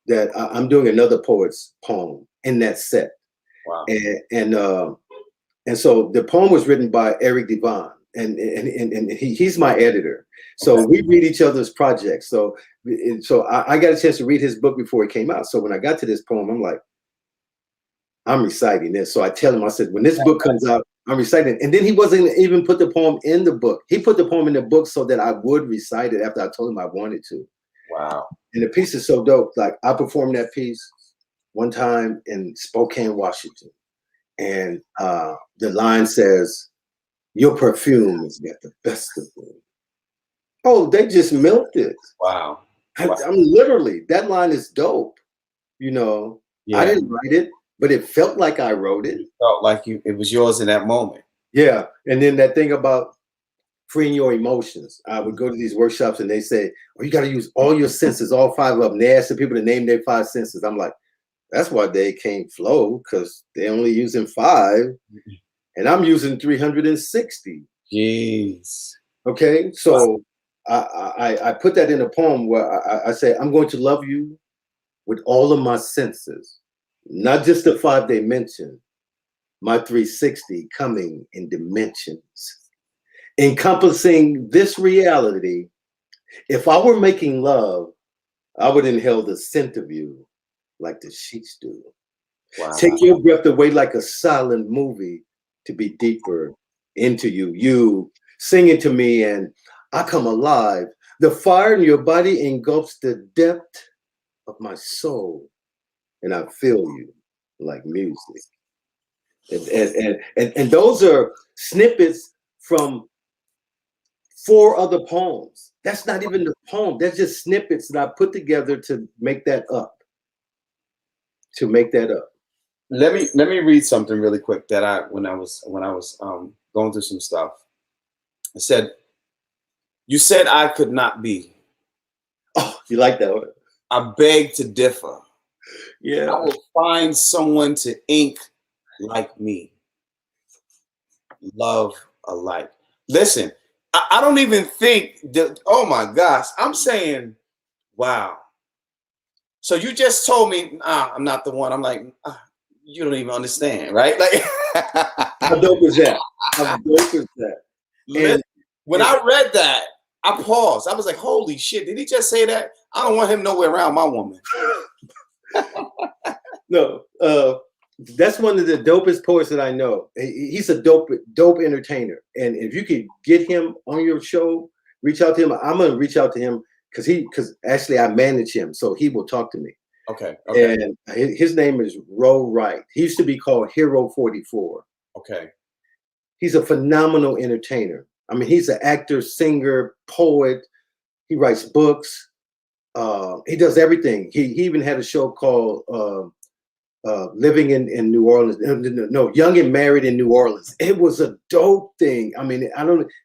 that I'm doing another poet's poem in that set. Wow. And so the poem was written by Eric Devon, and he's my editor. So we read each other's projects. So I got a chance to read his book before it came out. So when I got to this poem, I'm like, I'm reciting this. So I tell him, I said, when this book comes out, I'm reciting. And then he wasn't even put the poem in the book. He put the poem in the book so that I would recite it after I told him I wanted to. Wow. And the piece is so dope. Like, I performed that piece one time in Spokane, Washington. And the line says, your perfume has got the best of me. Oh, they just milked it. Wow. I'm literally, that line is dope. You know, yeah. I didn't write it, but it felt like I wrote it. It felt like it was yours in that moment. Yeah. And then that thing about freeing your emotions. I would go to these workshops and they say, oh, you got to use all your senses, all 5 of them. They ask the people to name their 5 senses. I'm like, that's why they can't flow, because they're only using 5 and I'm using 360. Jeez. Okay. So I put that in a poem where I say, I'm going to love you with all of my senses, not just the 5 they mentioned, my 360 coming in dimensions, encompassing this reality. If I were making love, I would inhale the scent of you like the sheets do. Wow. Take your breath away like a silent movie to be deeper into you. You singing to me and I come alive. The fire in your body engulfs the depth of my soul and I feel you like music. And those are snippets from 4 other poems. That's not even the poem. That's just snippets that I put together to make that up. Let me read something really quick that when I was going through some stuff. I said, "You said I could not be. Oh, you like that one? I beg to differ. Yeah. I will find someone to ink like me. Love alike." Listen, I don't even think that, oh my gosh, I'm saying, wow. So you just told me, I'm not the one. I'm like, you don't even understand, right? Like, how dope is that? How dope is that? And when I read that, I paused. I was like, holy shit, did he just say that? I don't want him nowhere around my woman. No, that's one of the dopest poets that I know. He's a dope entertainer. And if you could get him on your show, reach out to him. I'm gonna reach out to him because actually I manage him, so he will talk to me. Okay. And his name is Ro Wright. He used to be called Hero 44. Okay. He's a phenomenal entertainer. I mean, he's an actor, singer, poet. He writes books. He does everything. He even had a show called Living in New Orleans. No, Young and Married in New Orleans. It was a dope thing. I mean,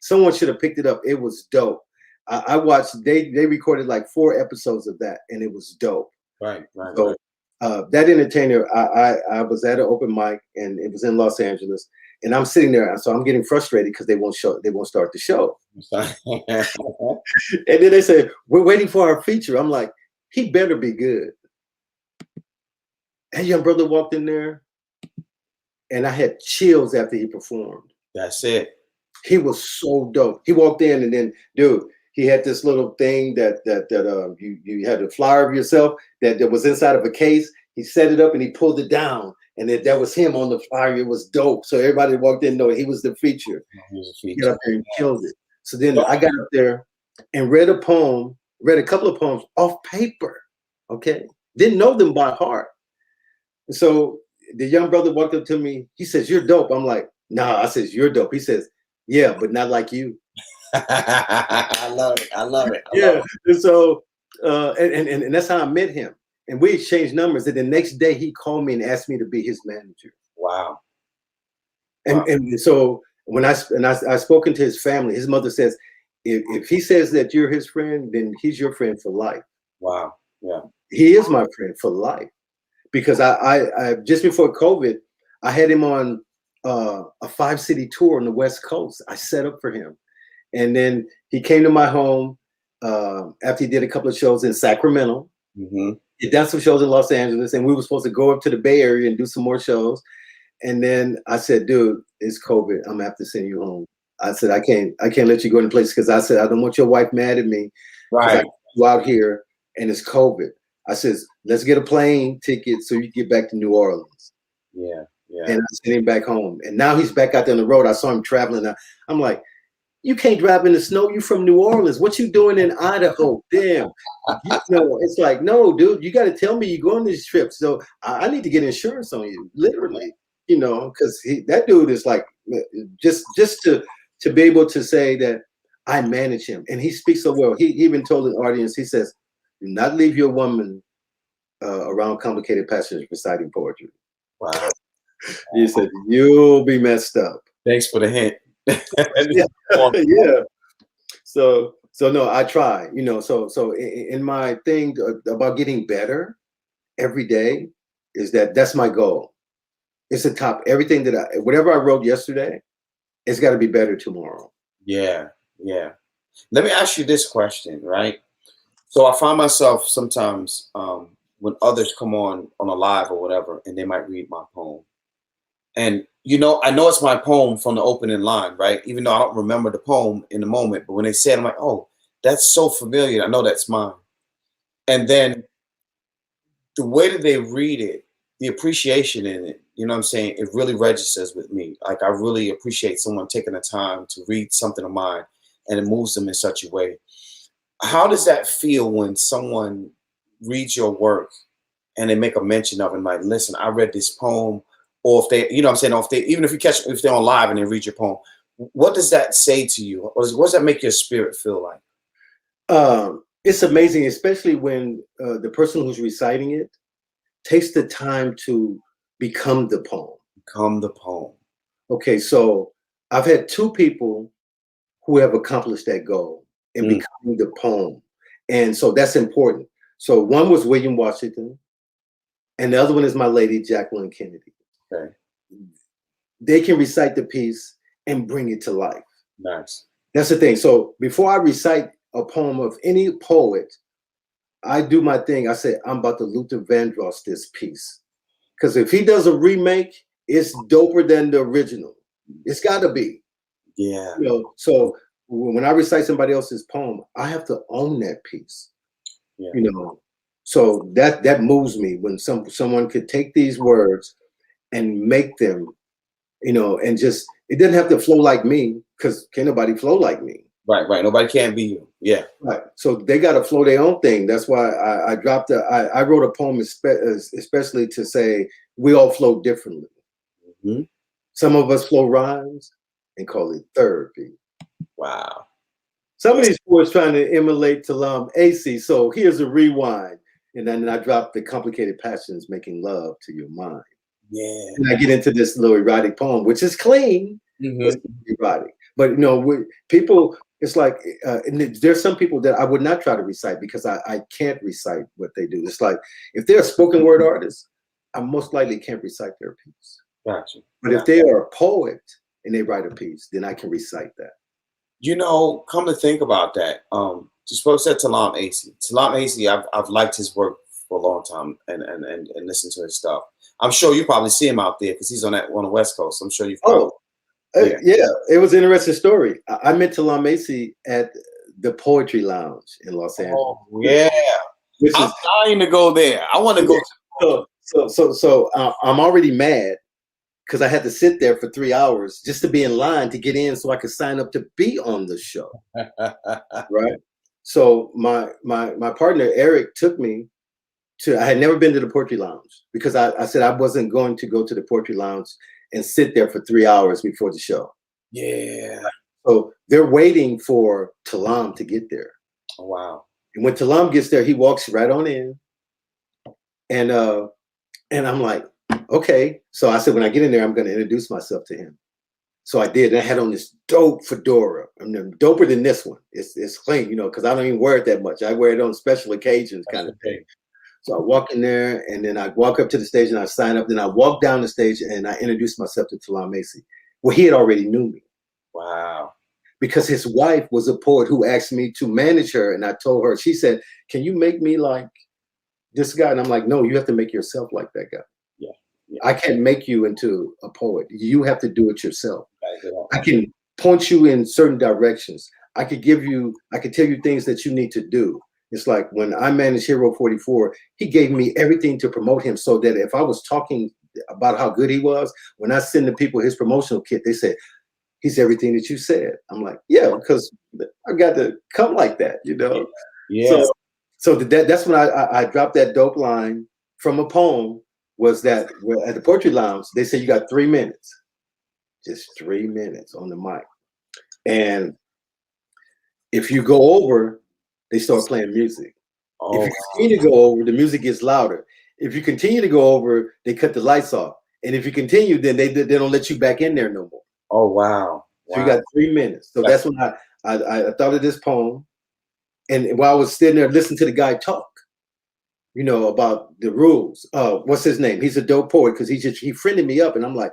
someone should have picked it up. It was dope. I watched, they recorded like 4 episodes of that and it was dope. Right. So that entertainer, I was at an open mic and it was in Los Angeles and I'm sitting there. So I'm getting frustrated because they won't start the show. And then they say, we're waiting for our feature. I'm like, he better be good. That young brother walked in there and I had chills after he performed. That's it. He was so dope. He walked in and then, dude, he had this little thing that you had a flyer of yourself that was inside of a case. He set it up and he pulled it down, and that was him on the flyer. It was dope. So everybody walked in knowing he was the feature. He got up there and killed it. So then I got up there and read a couple of poems off paper. Okay, didn't know them by heart. And so the young brother walked up to me. He says, "You're dope." I'm like, "Nah." I says, "You're dope." He says, "Yeah, but not like you." I love it. Yeah. And so and that's how I met him. And we exchanged numbers. And the next day he called me and asked me to be his manager. Wow. And so when I spoken to his family, his mother says, if he says that you're his friend, then he's your friend for life. Wow. Yeah. He is my friend for life. Because I just before COVID, I had him on a 5-city tour on the West Coast. I set up for him. And then he came to my home after he did a couple of shows in Sacramento. Mm-hmm. He done some shows in Los Angeles, and we were supposed to go up to the Bay Area and do some more shows. And then I said, "Dude, it's COVID. I'm gonna have to send you home." I said, "I can't let you go into places because I said I don't want your wife mad at me. Right. You out here and it's COVID." I says, "Let's get a plane ticket so you can get back to New Orleans." Yeah. And I sent him back home. And now he's back out there on the road. I saw him traveling. I'm like, "You can't drive in the snow. You from New Orleans. What you doing in Idaho? Damn." It's like, no, dude, you got to tell me you go on this trip. So I need to get insurance on you, literally, because that dude is like, just to be able to say that I manage him. And he speaks so well. He even told the audience, he says, "Do not leave your woman around complicated passages reciting poetry." Wow. He said, "You'll be messed up." Thanks for the hint. Yeah. So no, I try, so in my thing about getting better every day is that's my goal. It's to top everything whatever I wrote yesterday, it's got to be better tomorrow. Yeah. Let me ask you this question, right? So I find myself sometimes when others come on a live or whatever, and they might read my poem. And you know, I know it's my poem from the opening line, right? Even though I don't remember the poem in the moment, but when they say it, I'm like, oh, that's so familiar. I know that's mine. And then the way that they read it, the appreciation in it, you know what I'm saying? It really registers with me. Like I really appreciate someone taking the time to read something of mine and it moves them in such a way. How does that feel when someone reads your work and they make a mention of it, like, listen, I read this poem, or if they, you know what I'm saying, or if they, even if they're on live and they read your poem, what does that say to you? What does that make your spirit feel like? It's amazing, especially when the person who's reciting it takes the time to become the poem. Become the poem. Okay, so I've had two people who have accomplished that goal in becoming the poem. And so that's important. So one was William Washington, and the other one is my lady, Jacqueline Kennedy. Okay. They can recite the piece and bring it to life. Nice. That's the thing. So before I recite a poem of any poet, I do my thing. I say, I'm about to Luther Vandross this piece. Because if he does a remake, it's doper than the original. It's got to be. Yeah. You know, so when I recite somebody else's poem, I have to own that piece. Yeah. You know, so that moves me when someone could take these words and make them, you know, and just, it doesn't have to flow like me, because can't nobody flow like me. Right. Nobody can be you. Yeah. Right. So they got to flow their own thing. That's why I wrote a poem especially to say we all flow differently. Mm-hmm. Some of us flow rhymes and call it therapy. Wow. Some of these poets trying to emulate Talam Acey. So here's a rewind. And then I drop the complicated passions making love to your mind. Yeah. And I get into this little erotic poem, which is clean, but it's erotic. But, you know, people, it's like, there's some people that I would not try to recite because I can't recite what they do. It's like, if they're a spoken word artist, I most likely can't recite their piece. Gotcha. But if they are a poet and they write a piece, then I can recite that. You know, come to think about that, just what said Talam Acey. Talam Acey, I've liked his work for a long time and listened to his stuff. I'm sure you probably see him out there because he's on the West Coast. I'm sure you've probably. Yeah, it was an interesting story. I met Talam Acey at the Poetry Lounge in Los Angeles. Oh, yeah. I'm dying to go there. I want to go. So I'm already mad because I had to sit there for 3 hours just to be in line to get in so I could sign up to be on the show. Right. So my partner, Eric, took me I had never been to the Poetry Lounge because I said I wasn't going to go to the Poetry Lounge and sit there for 3 hours before the show. Yeah. So they're waiting for Talam to get there. Oh, wow. And when Talam gets there, he walks right on in. And I'm like, okay. So I said, when I get in there, I'm going to introduce myself to him. So I did. And I had on this dope fedora. I mean, doper than this one. It's clean, you know, because I don't even wear it that much. I wear it on special occasions kind of thing. So I walk in there and then I walk up to the stage and I sign up. Then I walk down the stage and I introduce myself to Talam Acey. Well, he had already knew me. Wow. Because his wife was a poet who asked me to manage her. And I told her, she said, can you make me like this guy? And I'm like, no, you have to make yourself like that guy. Yeah. I can't make you into a poet. You have to do it yourself. I can point you in certain directions. I could tell you things that you need to do. It's like when I managed Hero 44, he gave me everything to promote him so that if I was talking about how good he was, when I send the people his promotional kit, they said, he's everything that you said. I'm like, yeah, because I got to come like that, you know? Yeah. So that's when I dropped that dope line from a poem was that at the Poetry Lounge, they said you got 3 minutes, just 3 minutes on the mic. And if you go over, they start playing music. Oh, if you continue to go over, the music gets louder. If you continue to go over, they cut the lights off. And if you continue, then they don't let you back in there no more. Oh, wow. So you got 3 minutes. So that's when I thought of this poem. And while I was sitting there listening to the guy talk, you know, about the rules. What's his name? He's a dope poet because he friended me up. And I'm like,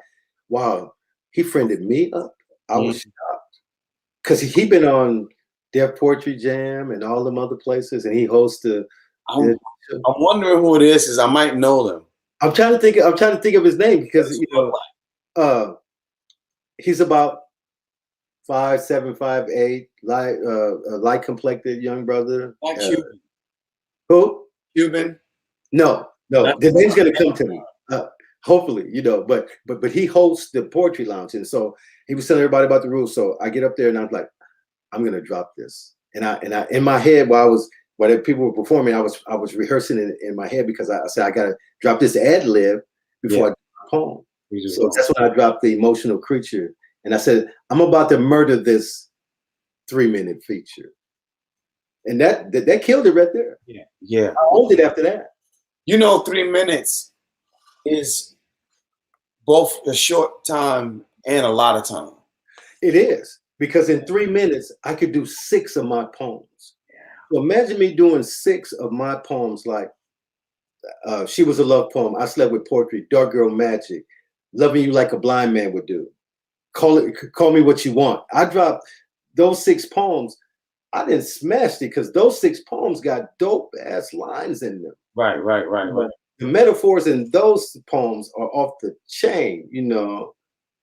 wow, he friended me up. I was shocked. Because he been on Def Poetry Jam and all them other places. And he hosts the I'm wondering who it is. I might know them. I'm trying to think of his name because he's about 5'7", 5'8", light complected young brother. Like Cuban. Who? Cuban. No. The name's gonna come to me. Hopefully, but he hosts the poetry lounge, and so he was telling everybody about the rules. So I get up there and I'm like, I'm gonna drop this, and I in my head while people were performing, I was rehearsing in my head because I said I gotta drop this ad lib before I do my poem. So that's when I dropped the emotional creature, and I said I'm about to murder this 3-minute feature, and that killed it right there. Yeah. I owned it after that. 3 minutes is both a short time and a lot of time. It is, because in 3 minutes I could do 6 of my poems. So imagine me doing 6 of my poems, like She Was a Love Poem, I Slept with Poetry, Dark Girl Magic, Loving You Like a Blind Man Would Do, Call Me What You Want. I dropped those 6 poems. I didn't smash it because those 6 poems got dope ass lines in them. Right. The metaphors in those poems are off the chain.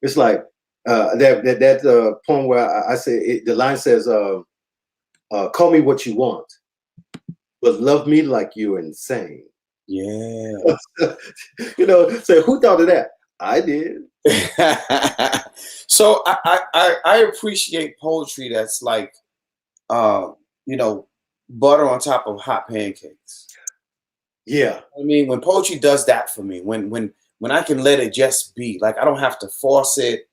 It's like that poem where I say the line says, "Call me what you want, but love me like you're insane." Yeah. So who thought of that? I did. So I appreciate poetry that's like, butter on top of hot pancakes. Yeah. I mean, when poetry does that for me, when I can let it just be, like I don't have to force it.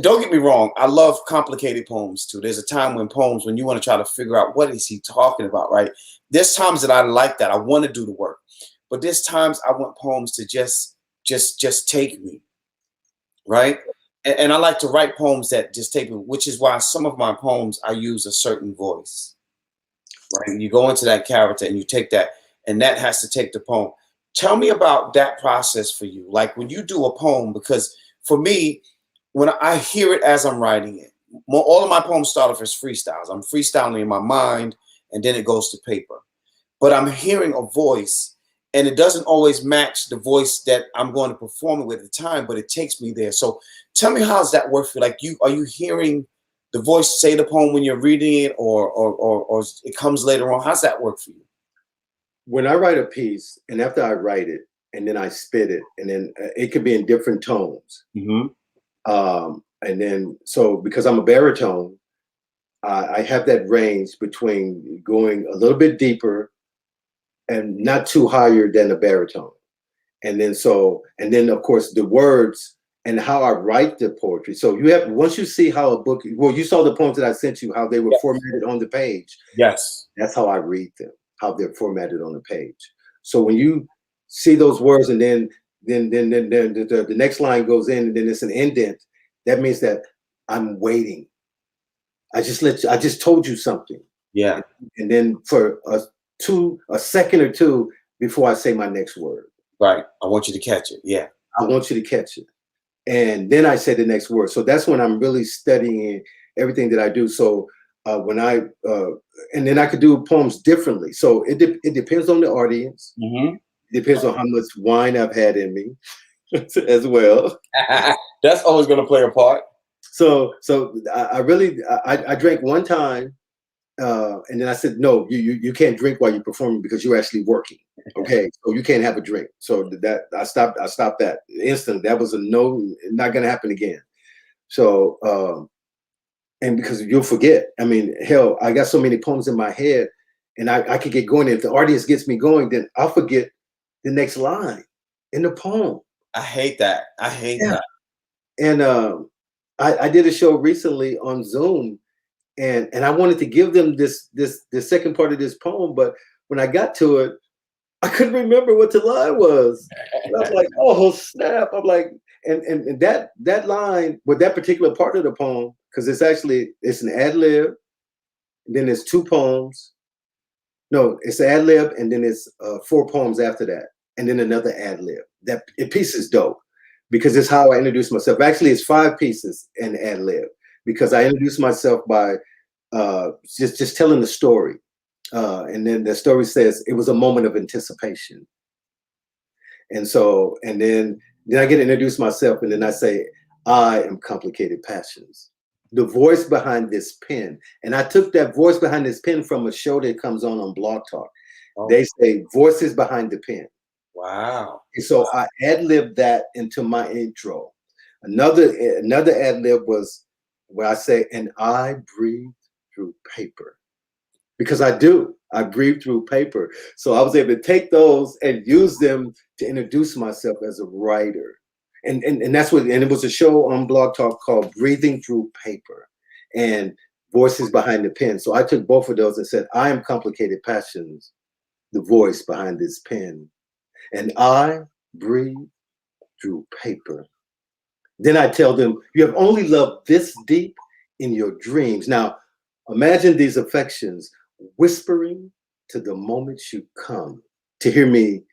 Don't get me wrong, I love complicated poems too. There's a time when you want to try to figure out what is he talking about, right? There's times that I like that. I want to do the work. But there's times I want poems to just take me, right? And I like to write poems that just take me, which is why some of my poems I use a certain voice, right? And you go into that character and you take that, and that has to take the poem. Tell me about that process for you. Like when you do a poem, because for me, when I hear it as I'm writing it, all of my poems start off as freestyles. I'm freestyling in my mind, and then it goes to paper. But I'm hearing a voice, and it doesn't always match the voice that I'm going to perform it with at the time, but it takes me there. So tell me, how does that work for you? Like, are you hearing the voice say the poem when you're reading it, or it comes later on? How's that work for you? When I write a piece, and after I write it, and then I spit it, and then it could be in different tones. Mm-hmm. And then, so because I'm a baritone, I have that range between going a little bit deeper and not too higher than a baritone. And then of course the words and how I write the poetry. So once you see how a book, you saw the poems that I sent you, how they were formatted on the page. Yes. That's how I read them, how they're formatted on the page. So when you see those words, and then the next line goes in, and then it's an indent, that means that I'm waiting. I just told you something. Yeah. And then for a second or two before I say my next word. Right. I want you to catch it. Yeah. I want you to catch it. And then I say the next word. So that's when I'm really studying everything that I do. So and then I could do poems differently. So it depends on the audience. Mm-hmm. It depends on how much wine I've had in me as well. That's always going to play a part. So I drank one time, and then I said, no, you can't drink while you're performing because you're actually working. Okay, so you can't have a drink. So that I stopped that instantly. That was a no, not going to happen again. So and because you'll forget. I mean, hell, I got so many poems in my head, and I could get going. If the audience gets me going, then I'll forget the next line in the poem. I hate that. That. And I did a show recently on Zoom, and I wanted to give them this second part of this poem, but when I got to it, I couldn't remember what the line was. And I was like, oh snap! I'm like, and that line with that particular part of the poem, because it's an ad lib, and then it's 2 poems. No, it's an ad lib, and then it's 4 poems after that, and then another ad lib. That piece is dope because it's how I introduce myself. Actually, it's 5 pieces in ad lib because I introduce myself by just telling the story. And then the story says it was a moment of anticipation. And so, and then I get to introduce myself, and then I say, I am Complicated Passions, the voice behind this pen. And I took that voice behind this pen from a show that comes on Blog Talk. Oh, They say voices behind the pen. wow. And so I ad-libbed that into my intro. Another ad-lib was where I say, and I breathe through paper. Because I do. I breathe through paper. So I was able to take those and use them to introduce myself as a writer. And that's what, and it was a show on Blog Talk called Breathing Through Paper and Voices Behind the Pen. So I took both of those and said, I am Complicated Passions, the voice behind this pen. And I breathe through paper. Then I tell them, you have only loved this deep in your dreams. Now, imagine these affections whispering to the moment you come to hear me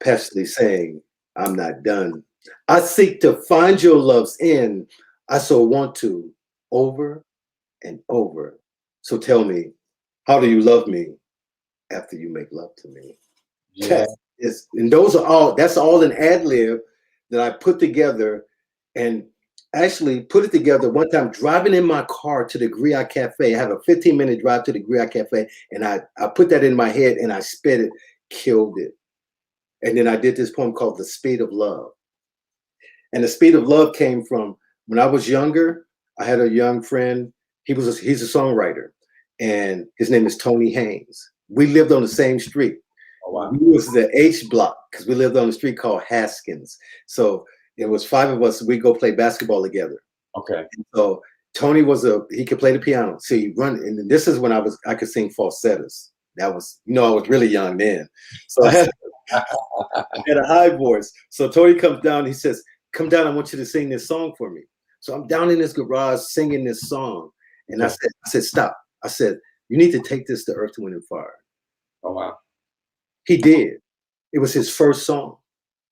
passionately saying, I'm not done. I seek to find your love's end. I so want to over and over. So tell me, how do you love me after you make love to me? Yeah. And those are all, that's all an ad lib that I put together, and actually put it together one time driving in my car to the Griot Cafe. I have a 15-minute drive to the Griot Cafe, and I put that in my head and I spit it, killed it. And then I did this poem called The Speed of Love. And The Speed of Love came from when I was younger. I had a young friend. He's a songwriter, and his name is Tony Haynes. We lived on the same street. Oh, wow. We was the H block because we lived on a street called Haskins. So it was 5 of us. We go play basketball together. Okay. And so Tony he could play the piano. So he run, and this is when I could sing falsettos. That was, I was really young then. So I had a high voice. So Tony comes down. He says, "Come down. I want you to sing this song for me." So I'm down in this garage singing this song, and I said, "Stop." I said, "You need to take this to Earth, Wind, and Fire." Oh, wow. He did. It was his first song.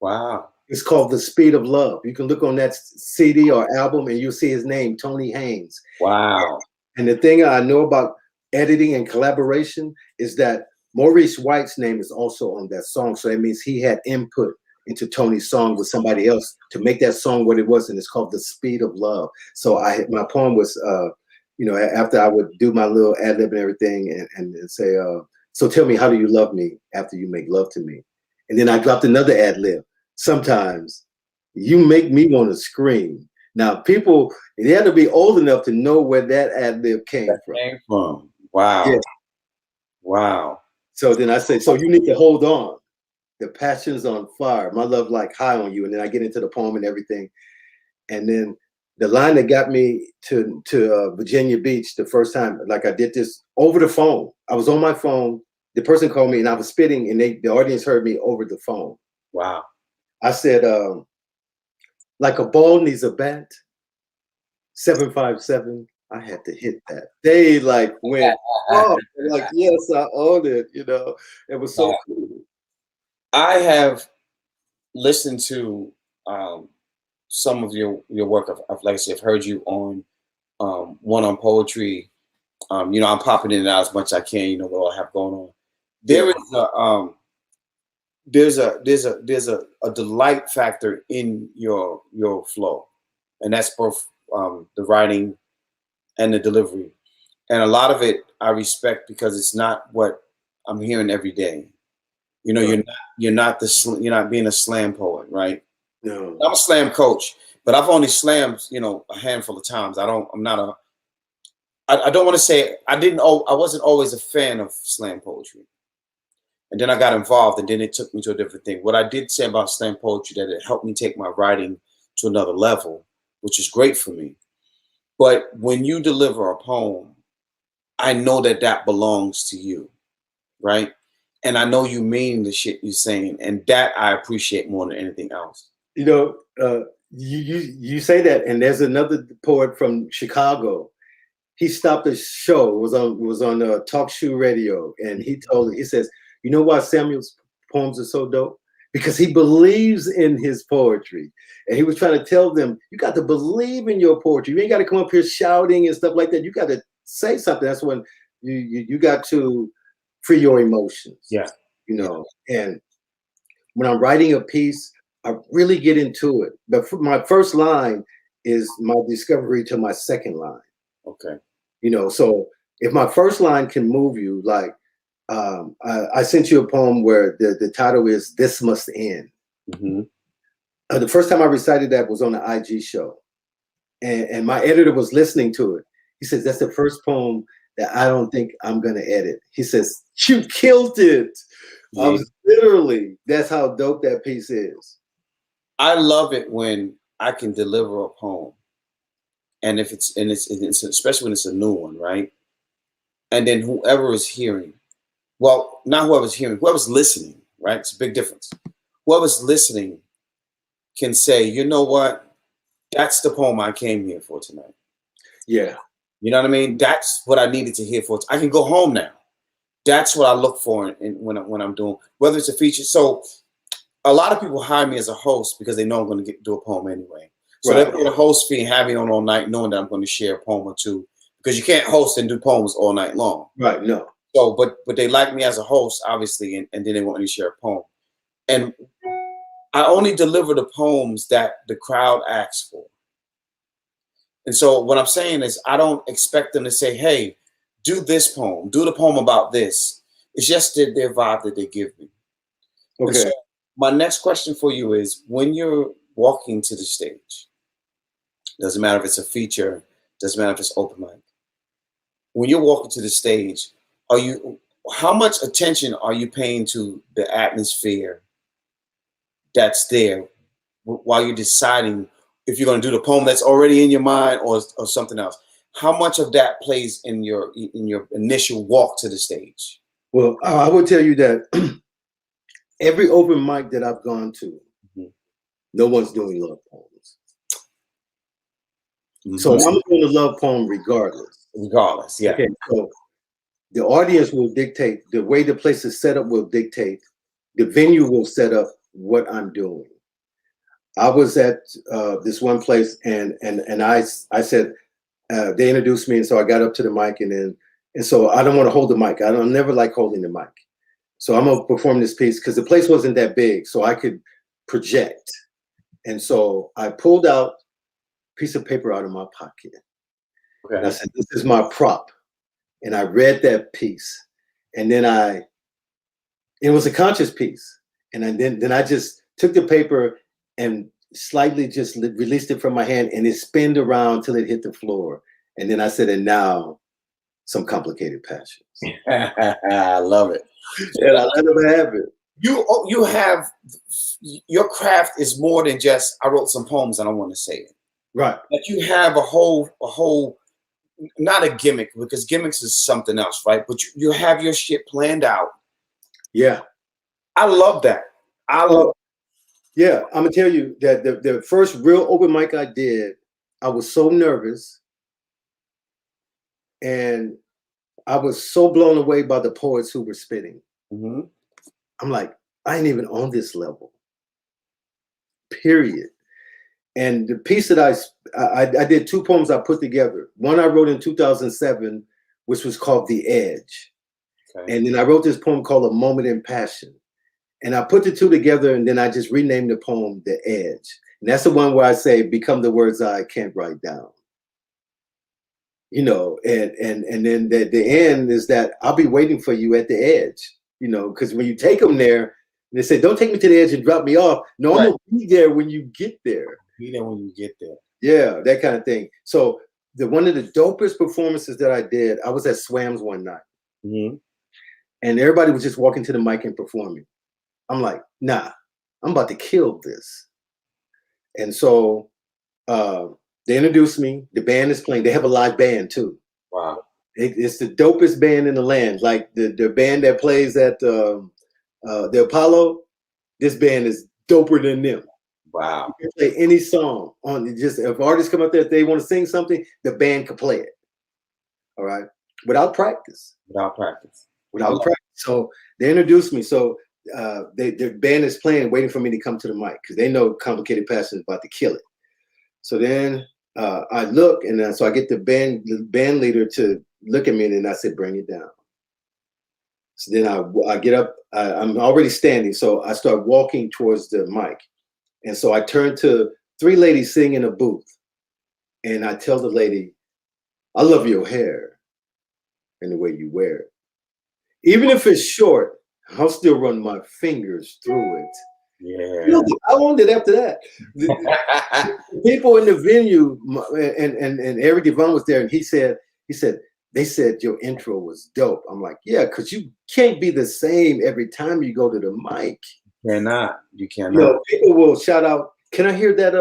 Wow. It's called The Speed of Love. You can look on that CD or album and you'll see his name, Tony Haynes. Wow. And the thing I know about editing and collaboration is that Maurice White's name is also on that song. So that means he had input into Tony's song with somebody else to make that song what it was. And it's called The Speed of Love. So my poem was, after I would do my little ad lib and everything and say, so tell me, how do you love me after you make love to me? And then I dropped another ad lib. Sometimes you make me want to scream. Now, people, they had to be old enough to know where that ad lib came from. Wow. Yeah. Wow. So then I say, so you need to hold on. The passion's on fire. My love like high on you. And then I get into the poem and everything. And then the line that got me to Virginia Beach the first time, like I did this over the phone. I was on my phone. The person called me and I was spitting, and the audience heard me over the phone. Wow. I said, like a ball needs a bat, 757. I had to hit that. They like went, oh, like, yes, I own it. It was so cool. I have listened to some of your work. Like I said, I've heard you on One on Poetry. I'm popping in and out as much as I can. What I have going on. There's a delight factor in your flow, and that's both the writing and the delivery, and a lot of it I respect because it's not what I'm hearing every day. You're not being a slam poet, right? No. I'm a slam coach, but I've only slammed a handful of times. I don't want to say I wasn't always a fan of slam poetry. And then I got involved, and then it took me to a different thing. What I did say about slam poetry, that it helped me take my writing to another level, which is great for me. But when you deliver a poem, I know that belongs to you, right? And I know you mean the shit you're saying, and that I appreciate more than anything else. You say that, and there's another poet from Chicago. He stopped the show. Was on Talk Shoe Radio, and he says, "You know why Samuel's poems are so dope? Because he believes in his poetry." And he was trying to tell them, you got to believe in your poetry. You ain't got to come up here shouting and stuff like that. You got to say something. That's when you got to free your emotions. Yeah. You know, and when I'm writing a piece, I really get into it. But my first line is my discovery to my second line. Okay. You know, so if my first line can move you, like I sent you a poem where the title is "This Must End." Mm-hmm. The first time I recited that was on the IG show, and my editor was listening to it. He says, "That's the first poem that I don't think I'm gonna edit." He says, "You killed it." I Yeah. was literally, that's how dope that piece is. I love it when I can deliver a poem, and if it's especially when it's a new one, right? And then whoever is hearing, well, not whoever's hearing, whoever's listening, right? It's a big difference. Whoever's listening can say, you know what? That's the poem I came here for tonight. Yeah. You know what I mean? That's what I needed to hear for. I can go home now. That's what I look for when I'm doing, whether it's a feature. So a lot of people hire me as a host because they know I'm going to do a poem anyway. So Right. they pay the host fee and have me on all night, knowing that I'm going to share a poem or two, because you can't host and do poems all night long. Right. No. So, but they like me as a host, obviously, and then they want me to share a poem. And I only deliver the poems that the crowd asks for. And so what I'm saying is I don't expect them to say, hey, do this poem, do the poem about this. It's just their vibe that they give me. Okay. And so my next question for you is, when you're walking to the stage, doesn't matter if it's a feature, doesn't matter if it's open mic, when you're walking to the stage, how much attention are you paying to the atmosphere that's there while you're deciding if you're going to do the poem that's already in your mind or something else? How much of that plays in your initial walk to the stage? Well, I would tell you that every open mic that I've gone to, no one's doing love poems. So I'm doing a love poem regardless. Regardless, yeah. Okay, so the audience will dictate, the way the place is set up will dictate, the venue will set up what I'm doing. I was at this one place and I said, they introduced me, and so I got up to the mic, and so I don't want to hold the mic. I never like holding the mic. So I'm gonna perform this piece because the place wasn't that big, so I could project. And so I pulled out a piece of paper out of my pocket. Okay. And I said, "This is my prop." And I read that piece, and then it was a conscious piece. And then I just took the paper and slightly just released it from my hand, and it spinned around till it hit the floor. And then I said, "And now, some complicated passions." I love it. And I let them have it. You have, your craft is more than just, I wrote some poems and I want to say it. Right. But you have a whole, not a gimmick, because gimmicks is something else, right? But you have your shit planned out. Yeah. I love that. Yeah, I'm gonna tell you that the first real open mic I did, I was so nervous, and I was so blown away by the poets who were spitting. I'm like, I ain't even on this level. Period. And the piece that I did two poems I put together. One I wrote in 2007, which was called "The Edge," and then I wrote this poem called "A Moment in Passion." And I put the two together, and then I just renamed the poem "The Edge." And that's the one where I say, "Become the words I can't write down." You know, and then the end is that I'll be waiting for you at the edge. You know, because when you take them there, they say, "Don't take me to the edge and drop me off." No, I'm gonna be there when you get there. Be there when you get there. Yeah, that kind of thing. So one of the dopest performances that I did, I was at Swams one night, and everybody was just walking to the mic and performing. I'm like, nah, I'm about to kill this. And so they introduced me. The band is playing. They have a live band too. Wow. It's the dopest band in the land. Like the band that plays at the Apollo, this band is doper than them. Wow. You can play any song on just if artists come up there, if they want to sing something, the band can play it. All right. Without practice. Without practice. So they introduced me. So the band is playing, waiting for me to come to the mic because they know Complicated Passion is about to kill it. So then I look, and so I get the band leader to look at me, and then I said, "Bring it down." So then I get up, I'm already standing. So I start walking towards the mic. And so I turn to 3 ladies sitting in a booth. And I tell the lady, I love your hair and the way you wear it. Even if it's short, I'll still run my fingers through it. Yeah. You know, I owned it after that. The people in the venue, and Eric Devon was there, and he said, they said your intro was dope. I'm like, yeah, because you can't be the same every time you go to the mic. You cannot. You know, people will shout out, can I hear that?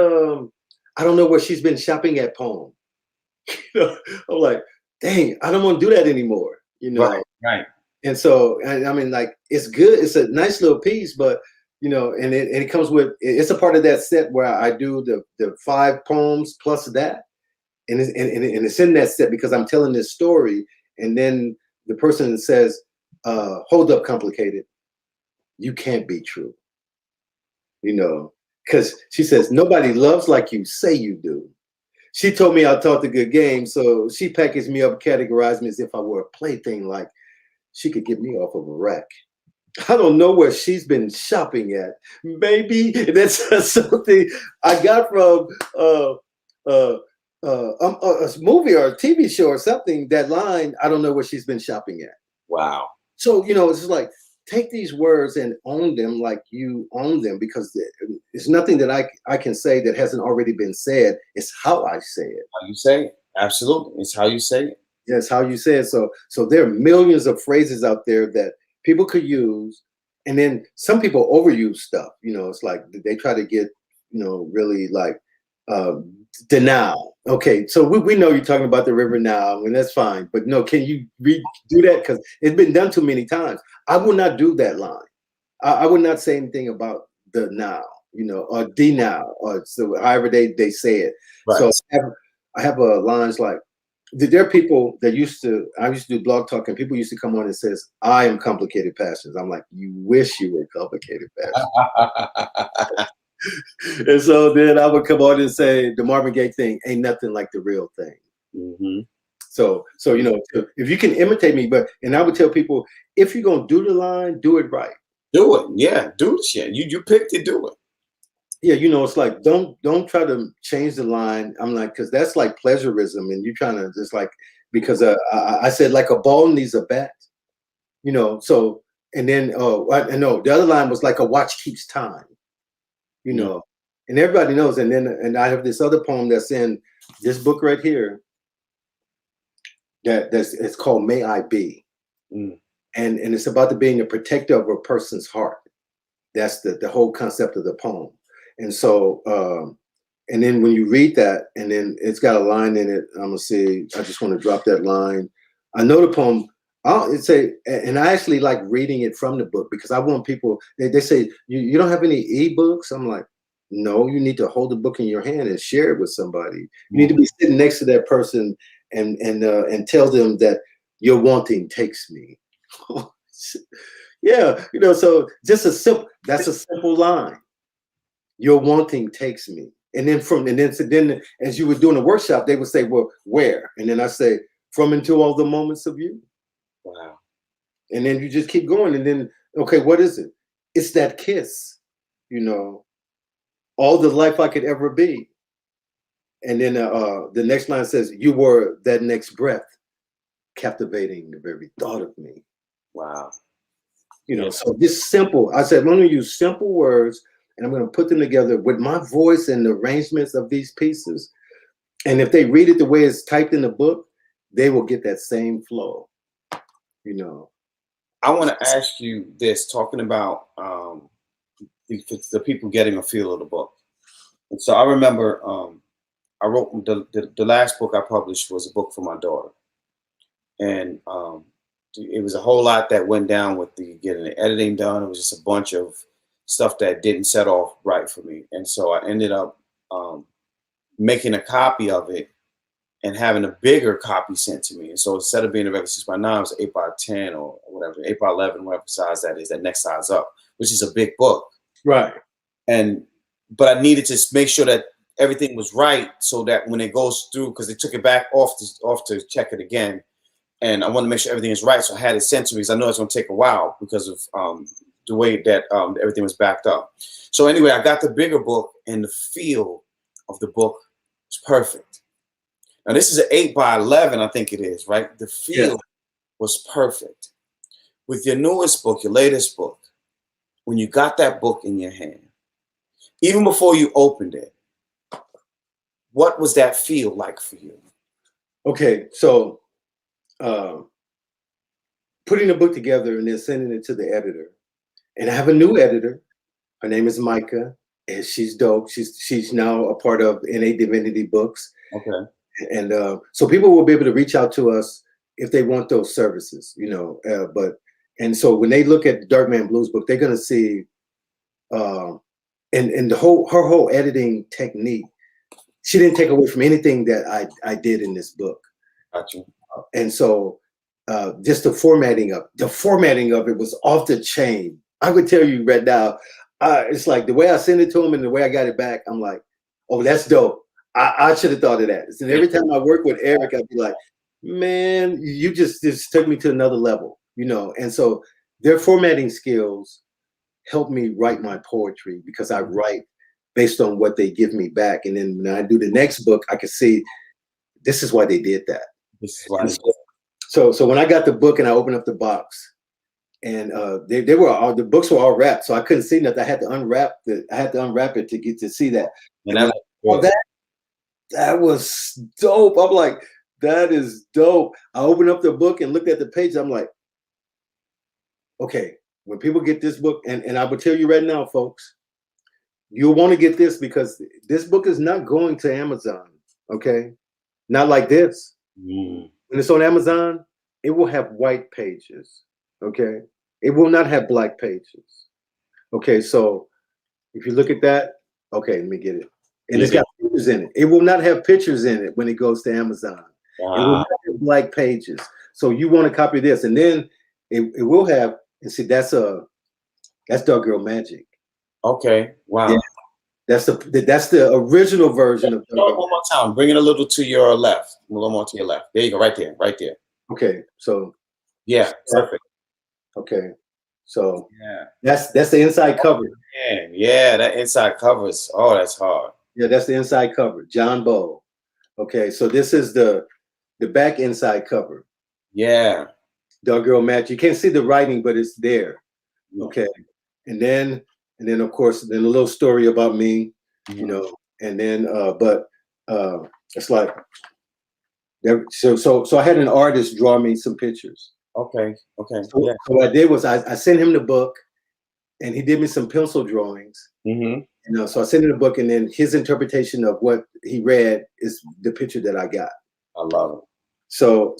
I don't know where she's been shopping at poem. You know, I'm like, dang, I don't want to do that anymore. You know, right. And so, and I mean, like, it's good. It's a nice little piece, but you know, and it comes with, it's a part of that set where I do the 5 poems plus that, and it's in that set because I'm telling this story, and then the person says, "Hold up, complicated. You can't be true." You know, because she says nobody loves like you say you do. She told me I taught the good game, so she packaged me up, categorized me as if I were a plaything, like she could get me off of a rack. I don't know where she's been shopping at. Maybe that's something I got from a movie or a TV show or something. That line, I don't know where she's been shopping at. Wow. So, you know, it's just like, take these words and own them like you own them, because there's nothing that I can say that hasn't already been said. It's how I say it. How you say it. Absolutely. It's how you say it. Yes, how you say it. So there are millions of phrases out there that people could use, and then some people overuse stuff. You know, it's like they try to get, you know, really like denial. Okay, so we know you're talking about the river now, and that's fine. But no, can you do that? Because it's been done too many times. I will not do that line. I would not say anything about the now, you know, or the now, or so however they say it. Right. So I have lines like, there are people that I used to do blog talk, and people used to come on and says, I am complicated passions. I'm like, you wish you were complicated passions. And so then I would come on and say, the Marvin Gaye thing ain't nothing like the real thing. Mm-hmm. So, you know, if you can imitate me, and I would tell people, if you're going to do the line, do it right. Do it. Yeah. Do the shit. You picked to do it. Yeah, you know, it's like, don't try to change the line. I'm like, because that's like pleasurism, and you're trying to just like, because I said like a ball needs a bat, you know. So, and then I know the other line was like a watch keeps time, you know, and everybody knows. And I have this other poem that's in this book right here. It's called May I Be, and it's about being the protector of a person's heart. That's the whole concept of the poem. And so, and then when you read that, and then it's got a line in it, I'm gonna see, I just want to drop that line. I know the poem, and I actually like reading it from the book, because I want people, they say, you don't have any ebooks? I'm like, no, you need to hold the book in your hand and share it with somebody. You need to be sitting next to that person and tell them that your wanting takes me. Yeah, you know, so that's a simple line. Your wanting takes me. And then as you were doing a workshop, they would say, well, where? And then I say, from into all the moments of you. Wow. And then you just keep going. And then, okay, what is it? It's that kiss, you know, all the life I could ever be. And then the next line says, you were that next breath, captivating the very thought of me. Wow. You know, so this simple, I said, I'm going to use simple words, and I'm going to put them together with my voice and the arrangements of these pieces. And if they read it the way it's typed in the book, they will get that same flow, you know. I want to ask you this, talking about the people getting a feel of the book. And so I remember I wrote the last book I published was a book for my daughter. And it was a whole lot that went down with getting the editing done. It was just a bunch of stuff that didn't set off right for me. And so I ended up making a copy of it and having a bigger copy sent to me. And so instead of being a regular 6x9, it was 8x10 or whatever, 8x11, whatever size that is, that next size up, which is a big book. Right. But I needed to make sure that everything was right, so that when it goes through, because they took it back off to check it again, and I want to make sure everything is right. So I had it sent to me because I know it's going to take a while because of the way that everything was backed up. So anyway, I got the bigger book, and the feel of the book was perfect. Now this is an 8x11, I think it is, right? The feel was perfect. With your newest book, your latest book, when you got that book in your hand, even before you opened it, what was that feel like for you? Okay, so putting the book together and then sending it to the editor, and I have a new editor. Her name is Micah, and she's dope. She's now a part of Innate Divinity Books. Okay. And so people will be able to reach out to us if they want those services, you know. And so when they look at the Dark Man Blues book, they're going to see, and her whole editing technique. She didn't take away from anything that I did in this book. Gotcha. And so just the formatting of it was off the chain. I would tell you right now, it's like the way I sent it to him and the way I got it back, I'm like, oh, that's dope. I should have thought of that. And every time I work with Eric, I'd be like, man, you just took me to another level, you know. And so their formatting skills help me write my poetry because I write based on what they give me back. And then when I do the next book, I can see this is why they did that. This is why. So when I got the book and I opened up the box, and they were all, the books were all wrapped, so I couldn't see nothing. I had to unwrap it to get to see that. And that was dope. I'm like, that is dope. I opened up the book and looked at the page. I'm like, okay, when people get this book, and I will tell you right now, folks, you'll want to get this because this book is not going to Amazon. Okay, not like this. When it's on Amazon, it will have white pages. Okay, it will not have black pages. Okay, so if you look at that, okay, let me get it. And it's got pictures in it. It will not have pictures in it when it goes to Amazon. Wow. It will not have black pages. So you want to copy this, and then it will have. And see, that's Dark Girl Magic. Okay, wow. Yeah. That's the original version of. One more time. Bring it a little to your left. A little more to your left. There you go. Right there. Right there. Okay. So. Yeah. Perfect. Okay. So. Yeah. That's the inside cover. Man, yeah, that inside cover is. Oh, that's hard. Yeah, that's the inside cover. John Bow. Okay. So this is the back inside cover. Yeah. Dark Girl Magic. You can't see the writing, but it's there. Okay. And then of course, then a little story about me, you know, and then it's like so I had an artist draw me some pictures. Okay. So what I did was I sent him the book, and he did me some pencil drawings. You know, so I sent him the book, and then his interpretation of what he read is the picture that I got. I love it. So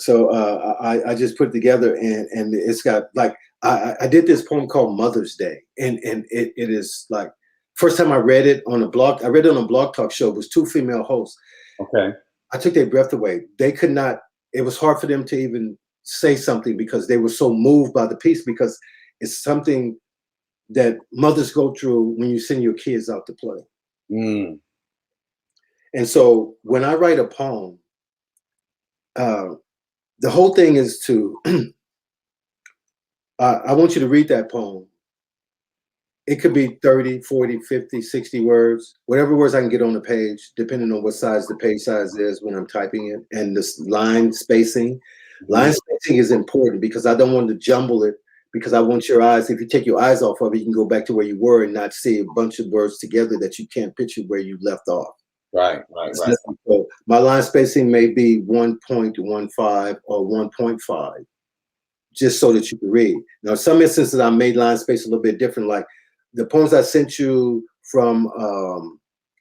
I just put it together, and it's got like I did this poem called Mother's Day, and it is like first time I read it on a blog. I read it on a Blog Talk show. It was two female hosts. Okay. I took their breath away. They could not. It was hard for them to even say something because they were so moved by the piece, because it's something that mothers go through when you send your kids out to play. And so when I write a poem, the whole thing is to, I want you to read that poem. It could be 30, 40, 50, 60 words, whatever words I can get on the page, depending on what size the page size is when I'm typing it, and this line spacing. Line spacing is important because I don't want to jumble it, because I want your eyes, if you take your eyes off of it, you can go back to where you were and not see a bunch of words together that you can't picture where you left off. Right. So my line spacing may be 1.15 or 1.5, just so that you can read. Now, in some instances, I made line space a little bit different, like the poems I sent you from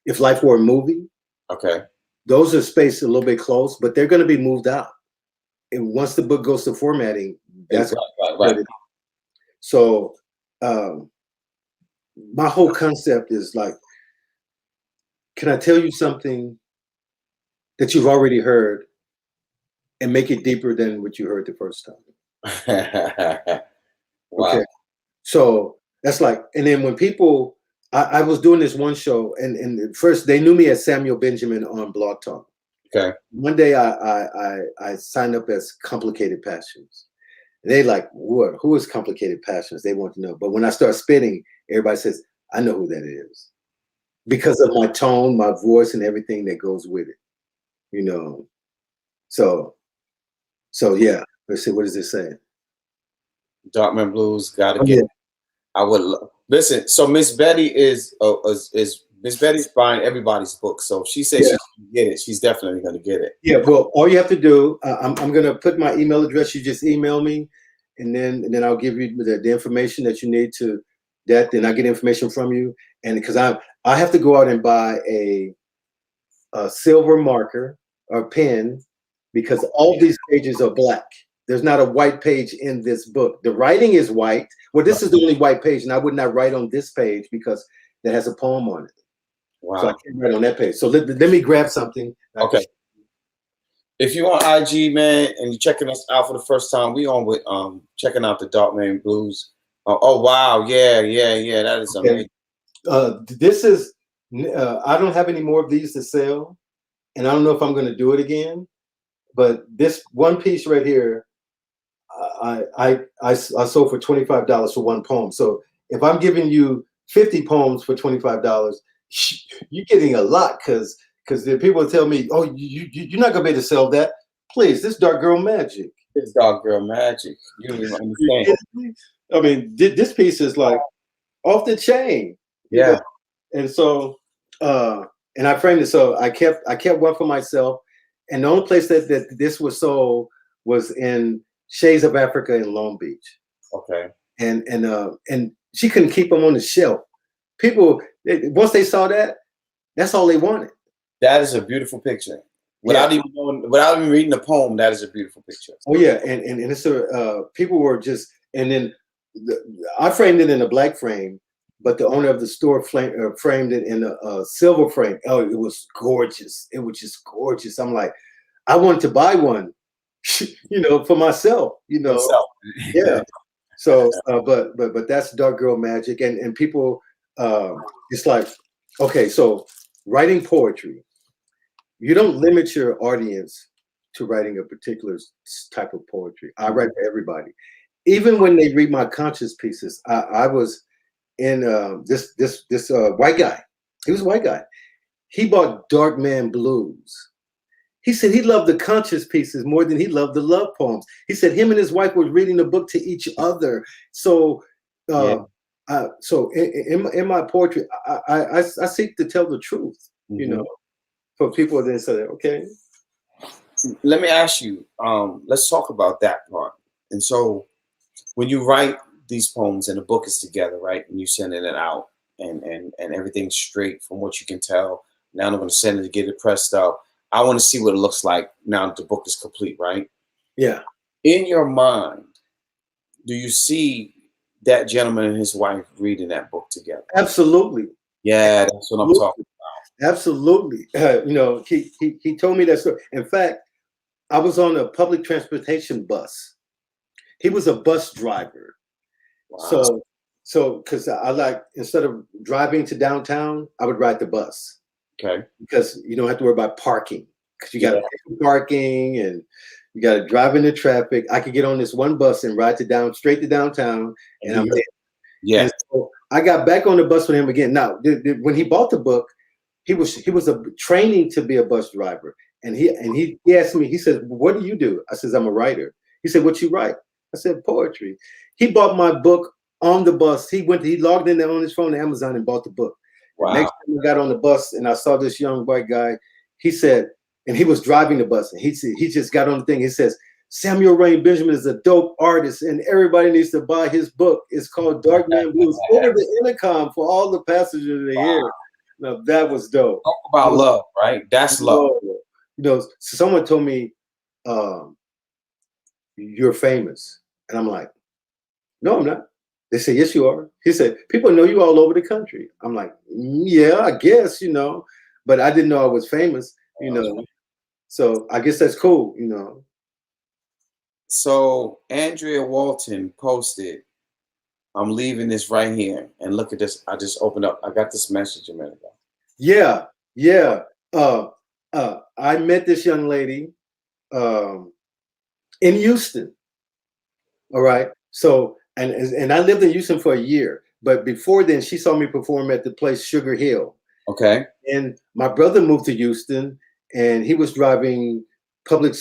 If Life Were a Movie. Okay. Those are spaced a little bit close, but they're going to be moved out. And once the book goes to formatting, that's right. So my whole concept is like, can I tell you something that you've already heard and make it deeper than what you heard the first time? Wow. Okay. So that's like, and then when people, I was doing this one show, and first they knew me as Samuel Benjamin on Blog Talk. Okay. One day I signed up as Complicated Passions. And they like, what? Who is Complicated Passions? They want to know. But when I start spitting, everybody says, I know who that is because of my tone, my voice, and everything that goes with it. You know. So yeah. Let's see. What does it say? Darkman Blues. Gotta Oh, get. yeah. I would listen. So Miss Betty is Miss Betty's buying everybody's book. So if she says Yeah. she's gonna get it, she's definitely gonna get it. Yeah. Well, all you have to do, I'm gonna put my email address. You just email me, and then I'll give you the information that you need to that. Then I get information from you, and because I have to go out and buy a silver marker or pen because all these pages are black. There's not a white page in this book. The writing is white. Well, this is the only white page, and I would not write on this page because that has a poem on it. Wow. So I can't write on that page. So let me grab something. Okay. If you're on IG, man, and you're checking us out for the first time, we on with checking out the Darkman Blues. Oh wow, yeah, that is amazing. This is I don't have any more of these to sell, and I don't know if I'm going to do it again. But this one piece right here, I sold for $25 for one poem. So if I'm giving you 50 poems for $25, you're getting a lot because the people tell me, oh, you're not gonna be able to sell that. Please, this Dark Girl Magic. It's Dark Girl Magic. You don't even understand. I mean, this piece is like off the chain. Yeah. Know? And so, and I framed it. So I kept one for myself. And the only place that this was sold was in Shades of Africa in Long Beach. Okay. And she couldn't keep them on the shelf. People, once they saw that, that's all they wanted. That is a beautiful picture. Without even reading the poem, that is a beautiful picture. Oh yeah, and it's people were just, and then I framed it in a black frame, but the owner of the store framed it in a silver frame. Oh, it was gorgeous. It was just gorgeous. I'm like, I wanted to buy one, for myself, Yeah. So, but that's Dark Girl Magic, and people, it's like, okay, so writing poetry, you don't limit your audience to writing a particular type of poetry. I write for everybody, even when they read my conscious pieces. I was in this white guy. He was a white guy. He bought Darkman Blues. He said he loved the conscious pieces more than he loved the love poems. He said him and his wife were reading the book to each other. So, so in my poetry, I seek to tell the truth. Mm-hmm. For people that say, okay. Let me ask you. Let's talk about that part. And so, when you write these poems and the book is together, right, and you sending it out, and everything's straight from what you can tell. Now I'm going to send it to get it pressed up. I want to see what it looks like now that the book is complete, right? Yeah. In your mind, do you see that gentleman and his wife reading that book together? Absolutely. Yeah, that's what I'm talking about. Absolutely. He told me that story. In fact, I was on a public transportation bus. He was a bus driver. Wow. So because I like, instead of driving to downtown, I would ride the bus. Okay. Because you don't have to worry about parking, because you got to pay for parking and you got to drive into traffic. I could get on this one bus and ride straight to downtown, and I'm there. Yeah. And so I got back on the bus with him again. Now, when he bought the book, he was a training to be a bus driver, and he asked me. He said, "What do you do?" I says, "I'm a writer." He said, "What you write?" I said, "Poetry." He bought my book on the bus. He logged in there on his phone to Amazon and bought the book. Wow. Next time I got on the bus and I saw this young white guy, he said, and he was driving the bus, and he just got on the thing. He says, "Samuel Rain Benjamin is a dope artist, and everybody needs to buy his book. It's called Darkman Blues." Over the intercom for all the passengers to hear. Now that was dope. Talk about love, right? That's love. Someone told me, "You're famous," and I'm like, "No, I'm not." They said, "Yes, you are." He said, "People know you all over the country." I'm like, "Yeah, I guess, but I didn't know I was famous, So I guess that's cool, So Andrea Walton posted, "I'm leaving this right here, and look at this." I just opened up. I got this message a minute ago. Yeah. I met this young lady in Houston. All right. So and I lived in Houston for a year, but before then, she saw me perform at the place Sugar Hill. Okay. And my brother moved to Houston, and he was driving public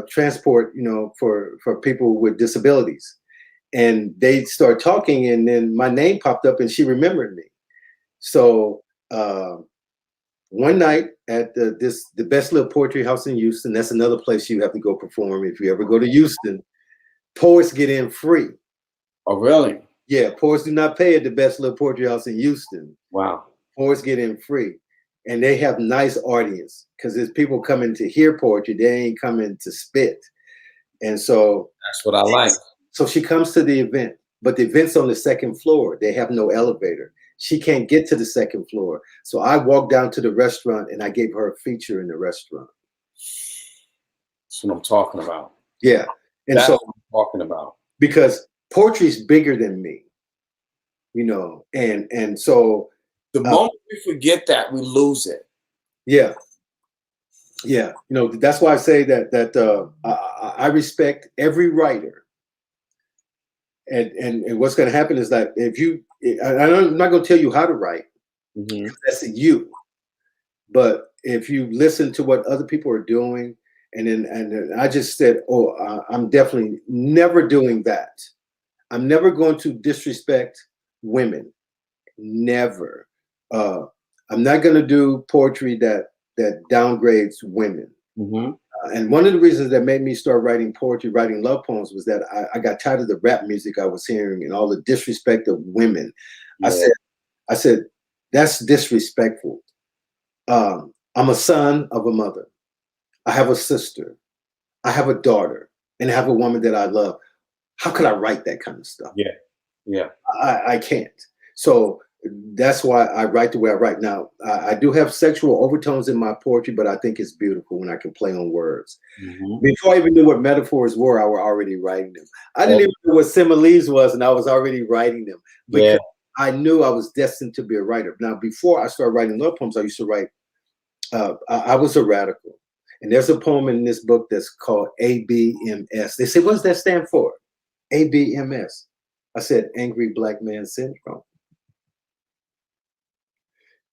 transport, for people with disabilities. And they started talking, and then my name popped up, and she remembered me. So one night at the Best Little Poetry House in Houston, that's another place you have to go perform if you ever go to Houston. Poets get in free. Oh, really? Yeah, poets do not pay at the Best Little Poetry House in Houston. Wow. Poets get in free. And they have nice audience because there's people coming to hear poetry. They ain't coming to spit. And so that's what I like. So she comes to the event, but the event's on the second floor. They have no elevator. She can't get to the second floor. So I walked down to the restaurant and I gave her a feature in the restaurant. That's what I'm talking about. Yeah. And that's so what I'm talking about. Because poetry's bigger than me, and so the moment we forget that, we lose it. Yeah. Yeah. That's why I say that I respect every writer. And what's going to happen is that I'm not going to tell you how to write. Mm-hmm. That's you. But if you listen to what other people are doing, and I just said, I'm definitely never doing that. I'm never going to disrespect women. Never. I'm not going to do poetry that downgrades women. Mm-hmm. And one of the reasons that made me start writing poetry, writing love poems, was that I got tired of the rap music I was hearing and all the disrespect of women. Yeah. I said, that's disrespectful. I'm a son of a mother. I have a sister. I have a daughter, and I have a woman that I love. How could I write that kind of stuff? Yeah. Yeah. I can't. So that's why I write the way I write. Now, I do have sexual overtones in my poetry, but I think it's beautiful when I can play on words. Mm-hmm. Before I even knew what metaphors were, I was already writing them. I didn't even know what similes was, and I was already writing them because I knew I was destined to be a writer. Now, before I started writing love poems, I used to write, I was a radical. And there's a poem in this book that's called ABMS. They say, what does that stand for? ABMS. I said, Angry Black Man Syndrome.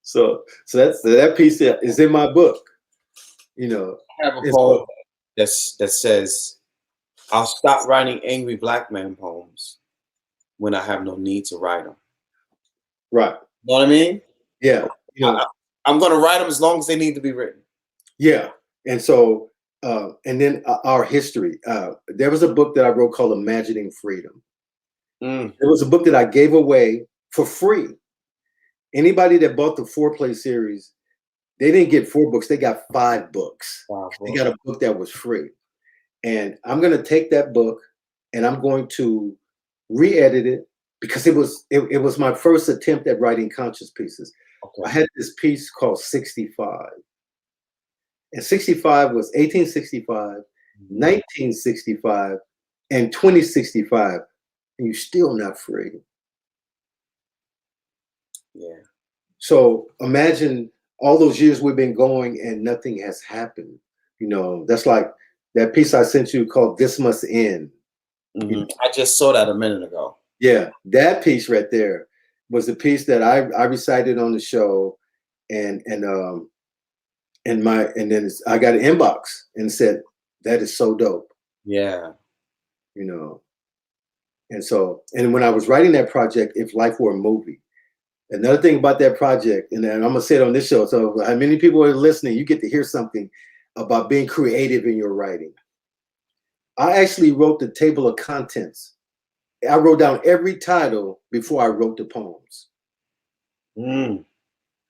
So that piece is in my book. I have a poem that says, I'll stop writing angry black man poems when I have no need to write them. Right. You know what I mean? Yeah. I'm going to write them as long as they need to be written. Yeah. And so, and then our history. There was a book that I wrote called Imagining Freedom. It was a book that I gave away for free. Anybody that bought the 4-play series, they didn't get 4 books. They got 5 books. Wow. They got a book that was free. And I'm going to take that book and I'm going to re-edit it because it was my first attempt at writing conscious pieces. Okay. I had this piece called 65. And 65 was 1865, 1965, and 2065. And you're still not free. Yeah. So imagine all those years we've been going and nothing has happened. That's like that piece I sent you called This Must End. Mm-hmm. I just saw that a minute ago. Yeah, that piece right there was the piece that I recited on the show, and then I got an inbox and said, that is so dope. Yeah. And so, and when I was writing that project, If Life Were a Movie, another thing about that project, and I'm gonna say it on this show, so how many people are listening, you get to hear something about being creative in your writing. I actually wrote the table of contents. I wrote down every title before I wrote the poems. All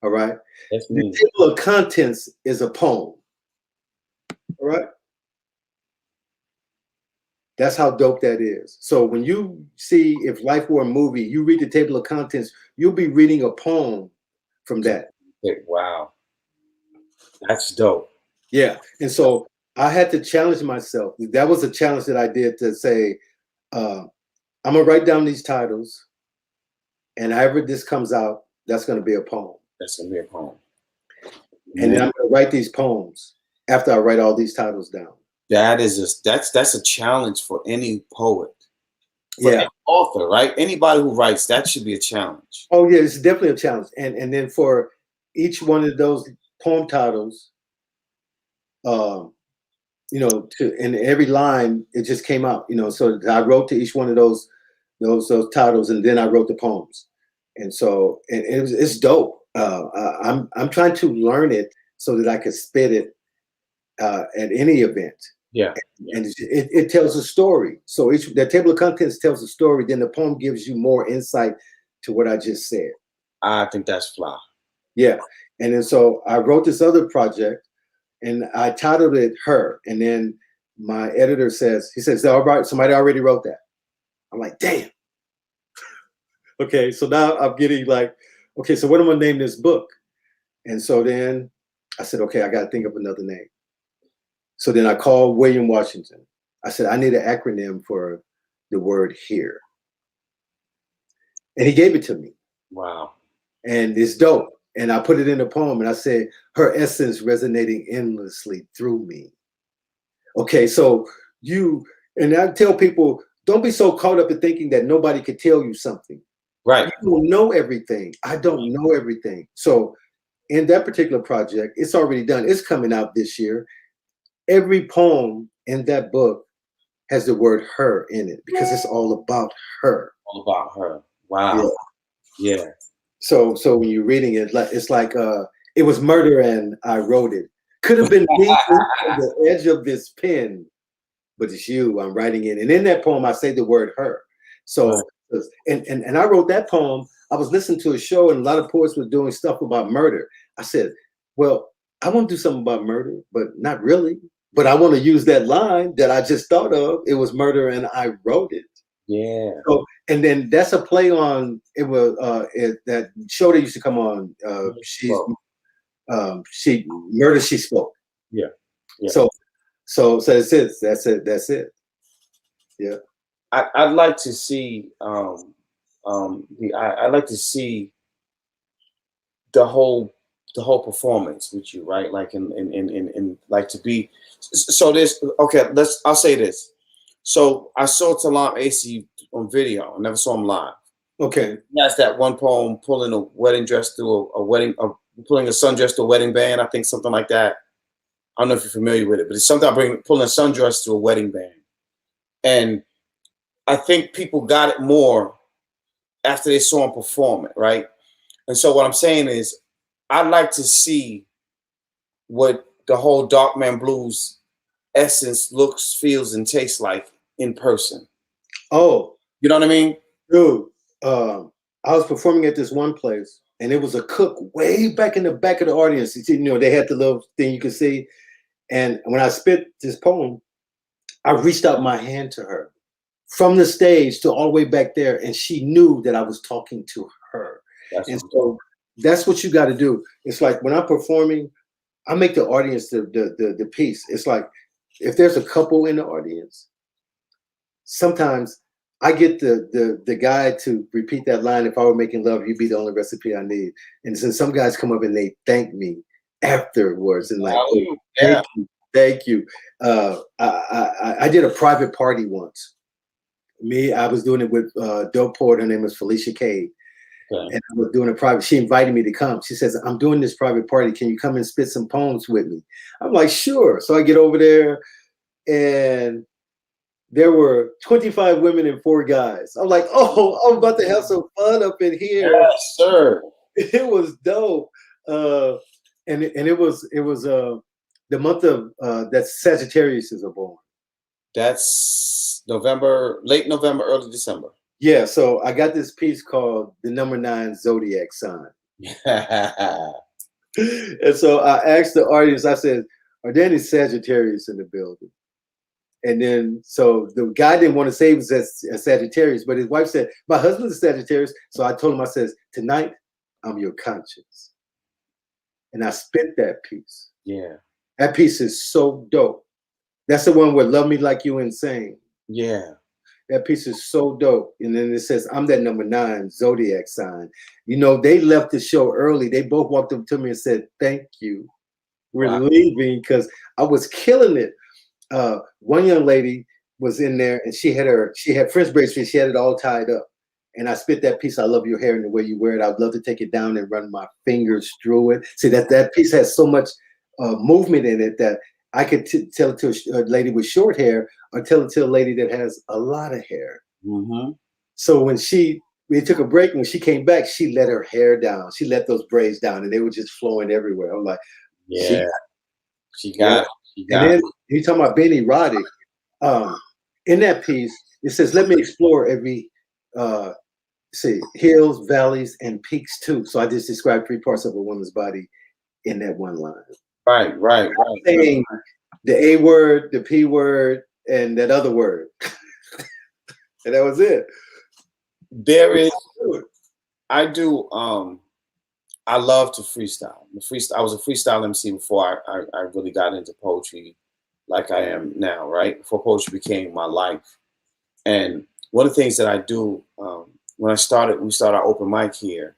right. The table of contents is a poem. All right. That's how dope that is. So when you see If Life Were a Movie, you read the table of contents, you'll be reading a poem from that. Wow. That's dope. Yeah. And so I had to challenge myself. That was a challenge that I did to say, I'm going to write down these titles, and however this comes out, that's going to be a poem. That's going to be a poem. And then I'm gonna write these poems after I write all these titles down. That is just that's a challenge for any poet, for Yeah. any author, right? Anybody who writes, that should be a challenge. Oh yeah, it's definitely a challenge. And then for each one of those poem titles, you know, and every line it just came out, you know. So I wrote to each one of those titles, and then I wrote the poems. And so it's dope. I'm trying to learn it so that I can spit it at any event. Yeah. And it tells a story. So the table of contents tells a story. Then the poem gives you more insight to what I just said. I think that's fly. Yeah. And then so I wrote this other project, and I titled it Her. And then my editor says, he says, all right, somebody already wrote that. I'm like, damn. Okay, so now I'm getting like, okay, so what am I gonna name this book? And so then I said, okay, I got to think of another name. So then I called William Washington. I said, I need an acronym for the word here. And he gave it to me. Wow. And it's dope. And I put it in a poem, and I said, her essence resonating endlessly through me. Okay, so and I tell people, don't be so caught up in thinking that nobody could tell you something. Right. You don't know everything. I don't know everything. So in that particular project, it's already done. It's coming out this year. Every poem in that book has the word her in it because it's all about her. All about her. Wow. Yeah. So when you're reading it, it's like it was murder and I wrote it. Could have been me on the edge of this pen, but it's you. I'm writing it. And in that poem, I say the word her. So and I wrote that poem. I was listening to a show, and a lot of poets were doing stuff about murder. I said, well, I want to do something about murder, but not really. But I want to use that line that I just thought of. It was murder and I wrote it. Yeah. So, and then that's a play on it was that show that used to come on. She Murder She Spoke. Yeah. Yeah. So that's it. That's it. Yeah. I'd like to see I'd like to see the whole performance with you, right? Like in like to be so this okay, I'll say this. So I saw Talam Acey on video. I never saw him live. Okay. He has that one poem, pulling a wedding dress through a wedding, pulling a sundress to a wedding band. I think something like that. I don't know if you're familiar with it, but it's something pulling a sundress to a wedding band. And I think people got it more after they saw him perform it, right? And so what I'm saying is, I'd like to see what the whole Darkman Blues essence looks, feels, and tastes like in person. Oh, you know what I mean, dude? I was performing at this one place, and it was a cook way back in the back of the audience. You know, they had the little thing you could see. And when I spit this poem, I reached out my hand to her from the stage to all the way back there, and she knew that I was talking to her. And so that's what you got to do. It's like when I'm performing, I make the audience the piece. It's like if there's a couple in the audience, sometimes I get the guy to repeat that line. If I were making love, you'd be the only recipe I need. And since some guys come up and they thank me afterwards and like, oh, thank you. I did a private party once. I was doing it with dope poet. Her name was Felicia Cade. Okay. And I was doing a private. She invited me to come. She says, I'm doing this private party. Can you come and spit some poems with me? I'm like, sure. So I get over there, and there were 25 women and 4 guys. I'm like, oh, I'm about to have some fun up in here. Yes, sir. It was dope. And it was the month of that Sagittarius is born. That's November, late November, early December. Yeah, so I got this piece called The Number 9 Zodiac Sign. And so I asked the audience, I said, are there any Sagittarius in the building? And then, so the guy didn't want to say he was a Sagittarius, but his wife said, my husband's a Sagittarius. So I told him, I said, tonight, I'm your conscience. And I spit that piece. Yeah. That piece is so dope. That's the one where Love Me Like You Insane. Yeah. That piece is so dope. And then it says, I'm that number 9 Zodiac sign. You know, they left the show early. They both walked up to me and said, thank you. were Wow. leaving because I was killing it. One young lady was in there and she had French braids, she had it all tied up. And I spit that piece, I love your hair and the way you wear it. I'd love to take it down and run my fingers through it. See, that piece has so much movement in it that I could tell it to a lady with short hair or tell it to a lady that has a lot of hair. Mm-hmm. So when we took a break, when she came back, she let her hair down. She let those braids down and they were just flowing everywhere. I'm like, Yeah, she yeah. got it. She And got then it. you talking about being erotic. In that piece, it says, let me explore every hills, valleys, and peaks too. So I just described 3 parts of a woman's body in that one line. Right. Saying the A word, the P word, and that other word. And that was it. There is, I do, I love to freestyle. I was a freestyle MC before I really got into poetry like I am now, right? Before poetry became my life. And one of the things that I do, when we started our open mic here,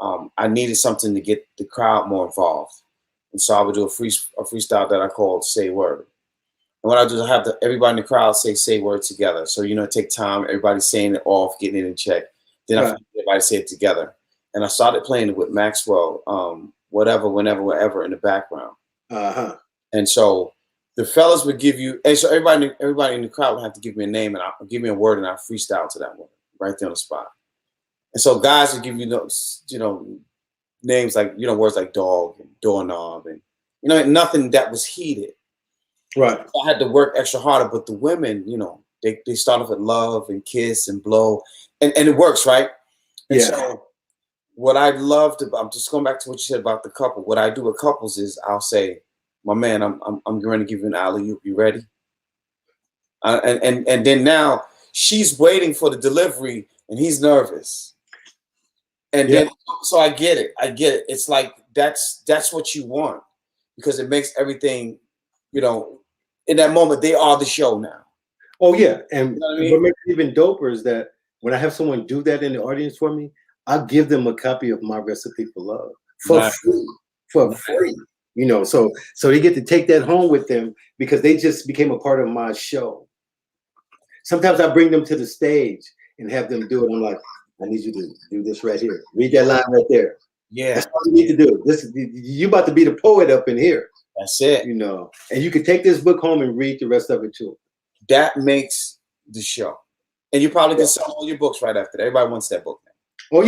I needed something to get the crowd more involved. And so I would do a freestyle that I called Say Word. And what I do is I have everybody in the crowd say word together. So, take time, everybody saying it off, getting it in check. Then I everybody say it together. And I started playing it with Maxwell, whatever, whenever, wherever in the background. Uh-huh. And so the fellas would give you, and so everybody in the crowd would have to give me a name and I'll give me a word and I freestyle to that word right there on the spot. And so guys would give you those, names like, words like dog and doorknob and, nothing that was heated. Right. I had to work extra harder, but the women, they start off with love and kiss and blow and it works, right? And so what I loved about, I'm just going back to what you said about the couple. What I do with couples is I'll say, my man, I'm going to give you an alley-oop. You ready? And then now she's waiting for the delivery and he's nervous. And then, so I get it. It's like, that's what you want because it makes everything, in that moment, they are the show now. Oh yeah. And what makes it even doper is that when I have someone do that in the audience for me, I'll give them a copy of my recipe for love for free. So they get to take that home with them because they just became a part of my show. Sometimes I bring them to the stage and have them do it. I'm like, I need you to do this right here. Read that line right there. Yeah. That's all you need to do. You about to be the poet up in here. That's it. And you can take this book home and read the rest of it too. That makes the show. And you probably can sell all your books right after that. Everybody wants that book now. Oh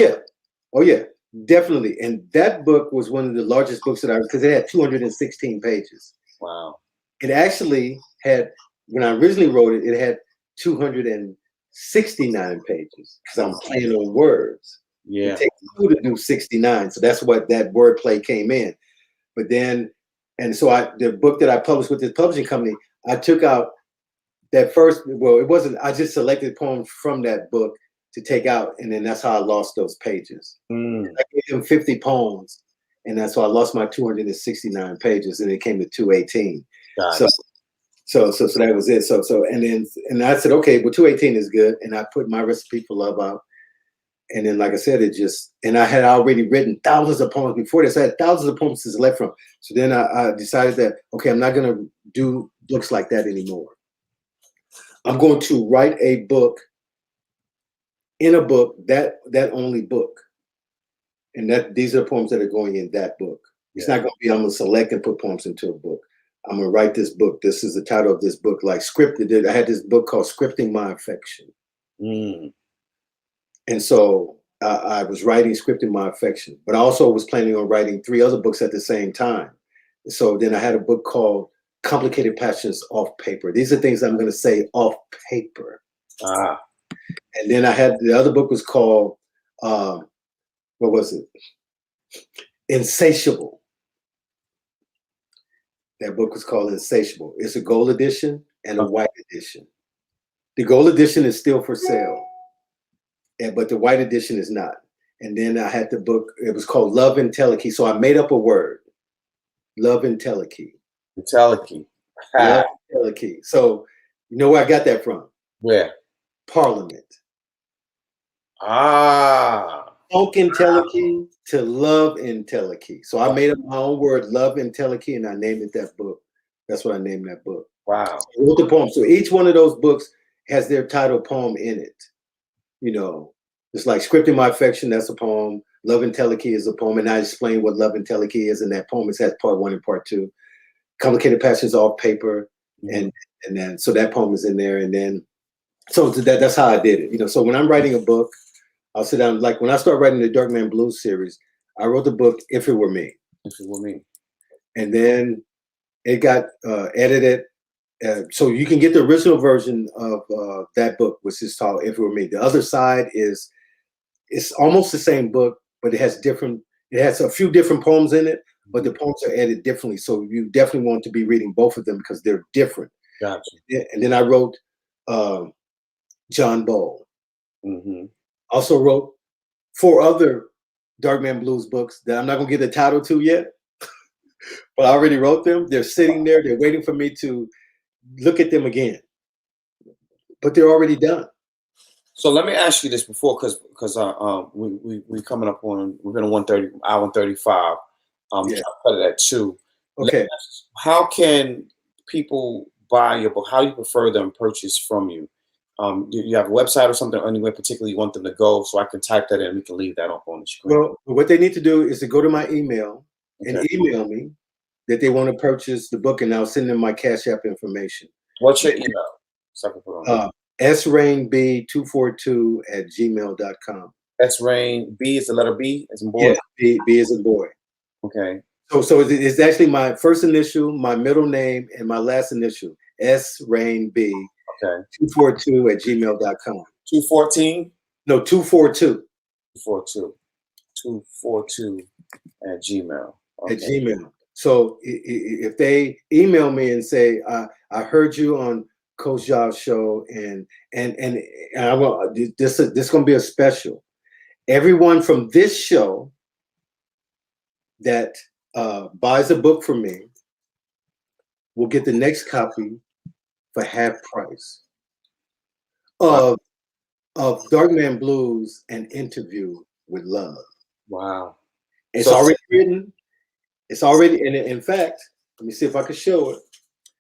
yeah, definitely. And that book was one of the largest books because it had 216 pages. Wow. It actually had, when I originally wrote it, it had 269 pages because I'm playing on words. Yeah. It takes 2 to do 69. So that's what that wordplay came in. But then, and so the book that I published with this publishing company, I took out that first, it wasn't, I just selected poems from that book to take out. And then that's how I lost those pages. I gave them 50 poems. And that's why I lost my 269 pages and it came to 218. So that was it. And I said, okay, well, 218 is good. And I put my recipe for love out. And then, like I said, and I had already written thousands of poems before this. I had thousands of poems to select from. So then I decided that, okay, I'm not going to do books like that anymore. I'm going to write a book in a book, that only book. And these are the poems that are going in that book. It's not going to be, I'm going to select and put poems into a book. I'm going to write this book. This is the title of this book, like scripted. I had this book called Scripting My Affection. And so I was writing Scripting My Affection, but I also was planning on writing 3 other books at the same time. So then I had a book called Complicated Passions Off Paper. These are things I'm going to say off paper. And then I had, the other book was called, what was it? Insatiable. That book was called Insatiable. It's a gold edition and a white edition. The gold edition is still for sale, but the white edition is not. And then I had the book, it was called Love Entelechy. So I made up a word, Love Entelechy. Entelechy. Love Entelechy. So you know where I got that from? Where? Parliament. Funk Entelechy to Love Entelechy. So I made up my own word, Love Entelechy, and I named it that book. That's what I named that book. Wow. So I wrote the poem. So each one of those books has their title poem in it. You know, it's like Scripting My Affection, that's a poem. Love Entelechy is a poem, and I explain what Love Entelechy is in that poem. It has part 1 and part 2. Complicated Passions Off Paper, and then so that poem is in there, and then so that's how I did it. You know, so when I'm writing a book, I'll sit down. Like when I start writing the Darkman Blues series, I wrote the book If It Were Me. If It Were Me. And then it got edited. So you can get the original version of that book, which is called If It Were Me. The other side is, it's almost the same book, but it has a few different poems in it, but the poems are edited differently. So you definitely want to be reading both of them because they're different. Gotcha. And then I wrote John Bull. Also wrote 4 other Darkman Blues books that I'm not gonna get the title to yet, but I already wrote them. They're sitting there. They're waiting for me to look at them again, but they're already done. So let me ask you this before, because we coming up on, we've been on 1:30, hour and 35. Trying to cut it at 2. Okay. How can people buy your book? How do you prefer them purchase from you? Do you have a website or something, or anywhere particularly you want them to go, so I can type that in and we can leave that up on the screen? Well, what they need to do is to go to my email and email me that they want to purchase the book, and I'll send them my Cash App information. What's your email? So I can put on srainb242@gmail.com. srain, B is the letter B as in boy? Yeah, B as in boy. Okay. So it's actually my first initial, my middle name, and my last initial, srainb. Okay. 242@gmail.com. 214? No, 242. 242 at Gmail. Okay. At Gmail. So if they email me and say, I heard you on Coach Job's show, and I want this is going to be a special. Everyone from this show that buys a book from me will get the next copy for half price of Darkman Blues, An Interview with Love. Wow. It's already written. It's already, and in fact, let me see if I can show it.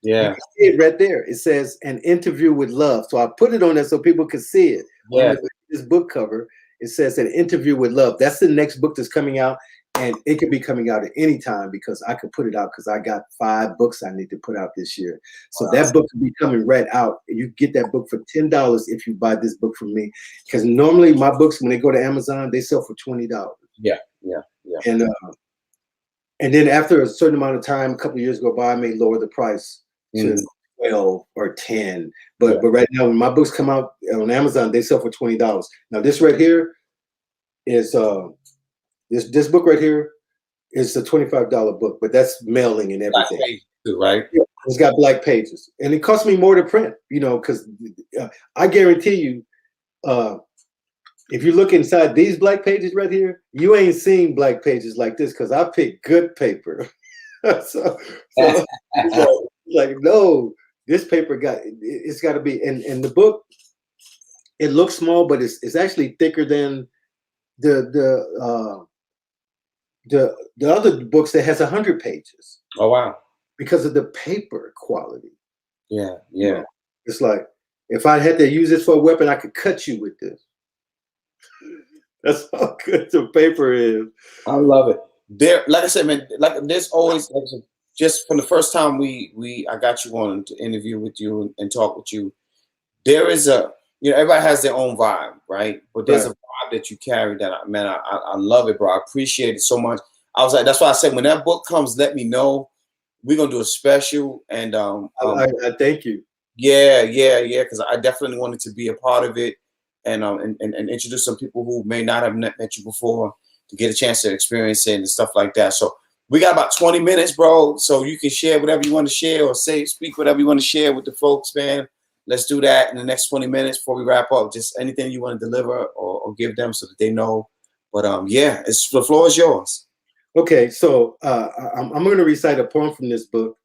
Yeah. You can see it right there. It says An Interview with Love. So I put it on there so people can see it. Yeah. On this book cover, it says An Interview with Love. That's the next book that's coming out. And it could be coming out at any time because I could put it out because I got 5 books I need to put out this year. So that book will be coming right out. You get that book for $10 if you buy this book from me. Because normally my books, when they go to Amazon, they sell for $20. Yeah. And then after a certain amount of time, a couple of years go by, I may lower the price to 12 or 10. But right now, when my books come out on Amazon, they sell for $20. Now this right here is this book right here is a $25 book, but that's mailing and everything. Black pages too, right? It's got black pages, and it costs me more to print. You know, because I guarantee you, if you look inside these black pages right here, you ain't seen black pages like this because I picked good paper. so like, no, this paper it's got to be. And the book, it looks small, but it's actually thicker than the other books that has 100 pages. Oh wow! Because of the paper quality. Yeah. You know, it's like if I had to use this for a weapon, I could cut you with this. That's how good the paper is. I love it. There, like I said, man, like there's always, like, just from the first time I got you on to interview with you and talk with you, there is everybody has their own vibe, right? But there's a vibe that you carry that I love it, bro. I appreciate it so much. I was like, that's why I said when that book comes, let me know. We're gonna do a special, and I thank you. Yeah, because I definitely wanted to be a part of it. And introduce some people who may not have met you before to get a chance to experience it and stuff like that. So we got about 20 minutes, bro. So you can share whatever you want to share or speak whatever you want to share with the folks, man. Let's do that in the next 20 minutes before we wrap up. Just anything you want to deliver or give them so that they know. But the floor is yours. Okay, so I'm going to recite a poem from this book,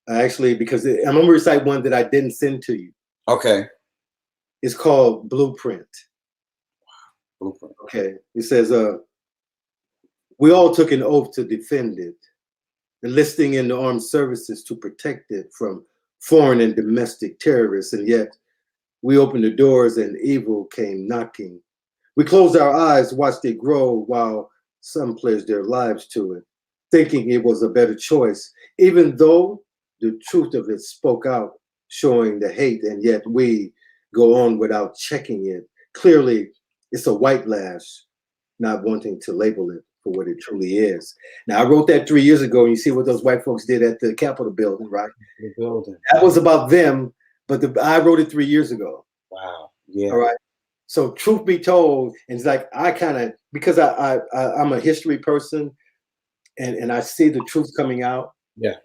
actually, because I'm going to recite one that I didn't send to you. Okay. It's called Blueprint. Blueprint. Okay. It says, we all took an oath to defend it, enlisting in the armed services to protect it from foreign and domestic terrorists, and yet we opened the doors and evil came knocking. We closed our eyes, watched it grow while some pledged their lives to it, thinking it was a better choice, even though the truth of it spoke out, showing the hate, and yet we go on without checking it. Clearly, it's a white lash, not wanting to label it for what it truly is. Now, I wrote that 3 years ago, and you see what those white folks did at the Capitol building, right? The building. That was about them, but I wrote it 3 years ago. Wow. Yeah. All right. So truth be told, and it's like I kind of, because I'm a history person, and I see the truth coming out. Yeah.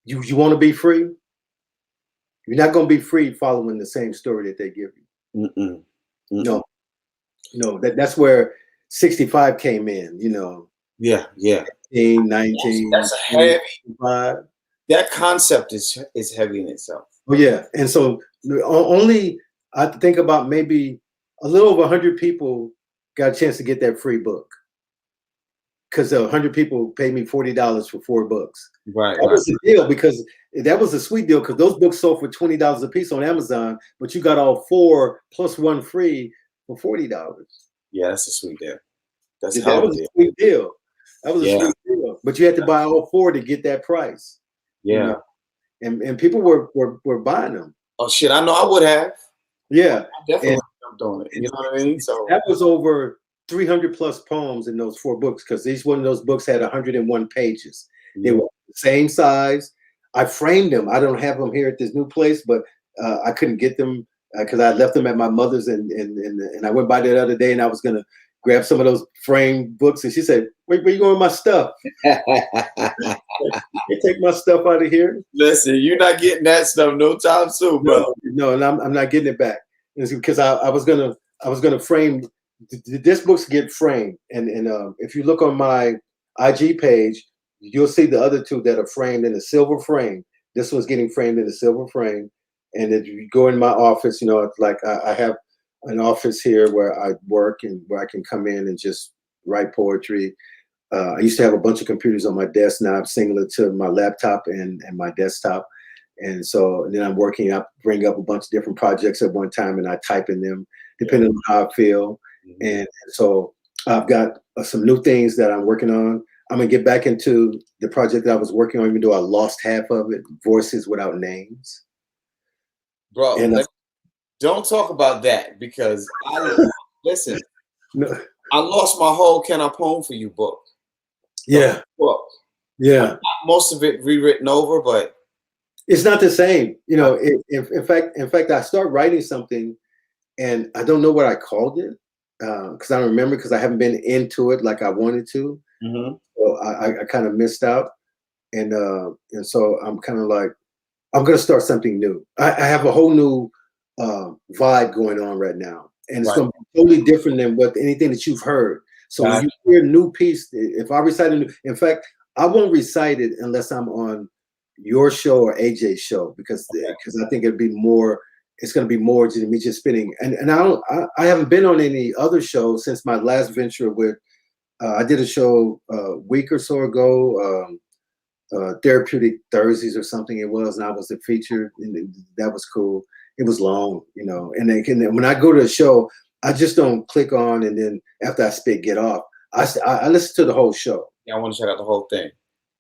You want to be free? You're not going to be free following the same story that they give you. Mm-mm. No, that's where 65 came in. Yeah. 19, That's a heavy. 5. That concept is heavy in itself. Oh yeah, and so only I think about maybe a little over 100 people got a chance to get that free book, because 100 people paid me $40 for 4 books. Right. That was the deal, because that was a sweet deal, because those books sold for $20 a piece on Amazon, but you got all 4 plus 1 free for $40. Yeah, that's a sweet deal. That was a sweet deal. That was a sweet deal. But you had to buy all 4 to get that price. Yeah. And people were buying them. Oh shit! I know I would have. Yeah, I definitely would have doing it. You know what I mean? So that was over 300 plus poems in those 4 books, because each one of those books had 101 pages. They were the same size. I framed them. I don't have them here at this new place, but I couldn't get them because I left them at my mother's, and I went by the other day, and I was gonna grab some of those framed books, and she said, where you going with my stuff? You take my stuff out of here. Listen, you're not getting that stuff no time soon, bro. No, and I'm not getting it back. It's because I was gonna frame this book's get framed, and if you look on my IG page, you'll see the other 2 that are framed in a silver frame. This one's getting framed in a silver frame, and if you go in my office, it's like I have an office here where I work and where I can come in and just write poetry. I used to have a bunch of computers on my desk. Now I'm singular to my laptop and my desktop. And so then I'm working up, bring up a bunch of different projects at one time, and I type in them depending on how I feel. Mm-hmm. And so I've got some new things that I'm working on. I'm gonna get back into the project that I was working on, even though I lost half of it, Voices Without Names. Bro, and don't talk about that, because listen, I lost my whole Can I Poem For You book. Yeah. Book. Yeah. Most of it rewritten over, but it's not the same. In fact, I start writing something and I don't know what I called it, because I don't remember, because I haven't been into it like I wanted to. Mm-hmm. So I kind of missed out. And so I'm kind of like, I'm going to start something new. I have a whole new vibe going on right now. And it's going to be totally different than anything that you've heard. So when you hear a new piece, if I recite in fact, I won't recite it unless I'm on your show or AJ's show, because I think it's going to be more than me just spinning. And I haven't been on any other shows since my last venture with, I did a show a week or so ago, Therapeutic Thursdays or something it was, and I was the feature, and that was cool. It was long, and then when I go to a show, I just don't click on, and then after I spit, get off. I listen to the whole show. Yeah, I want to check out the whole thing.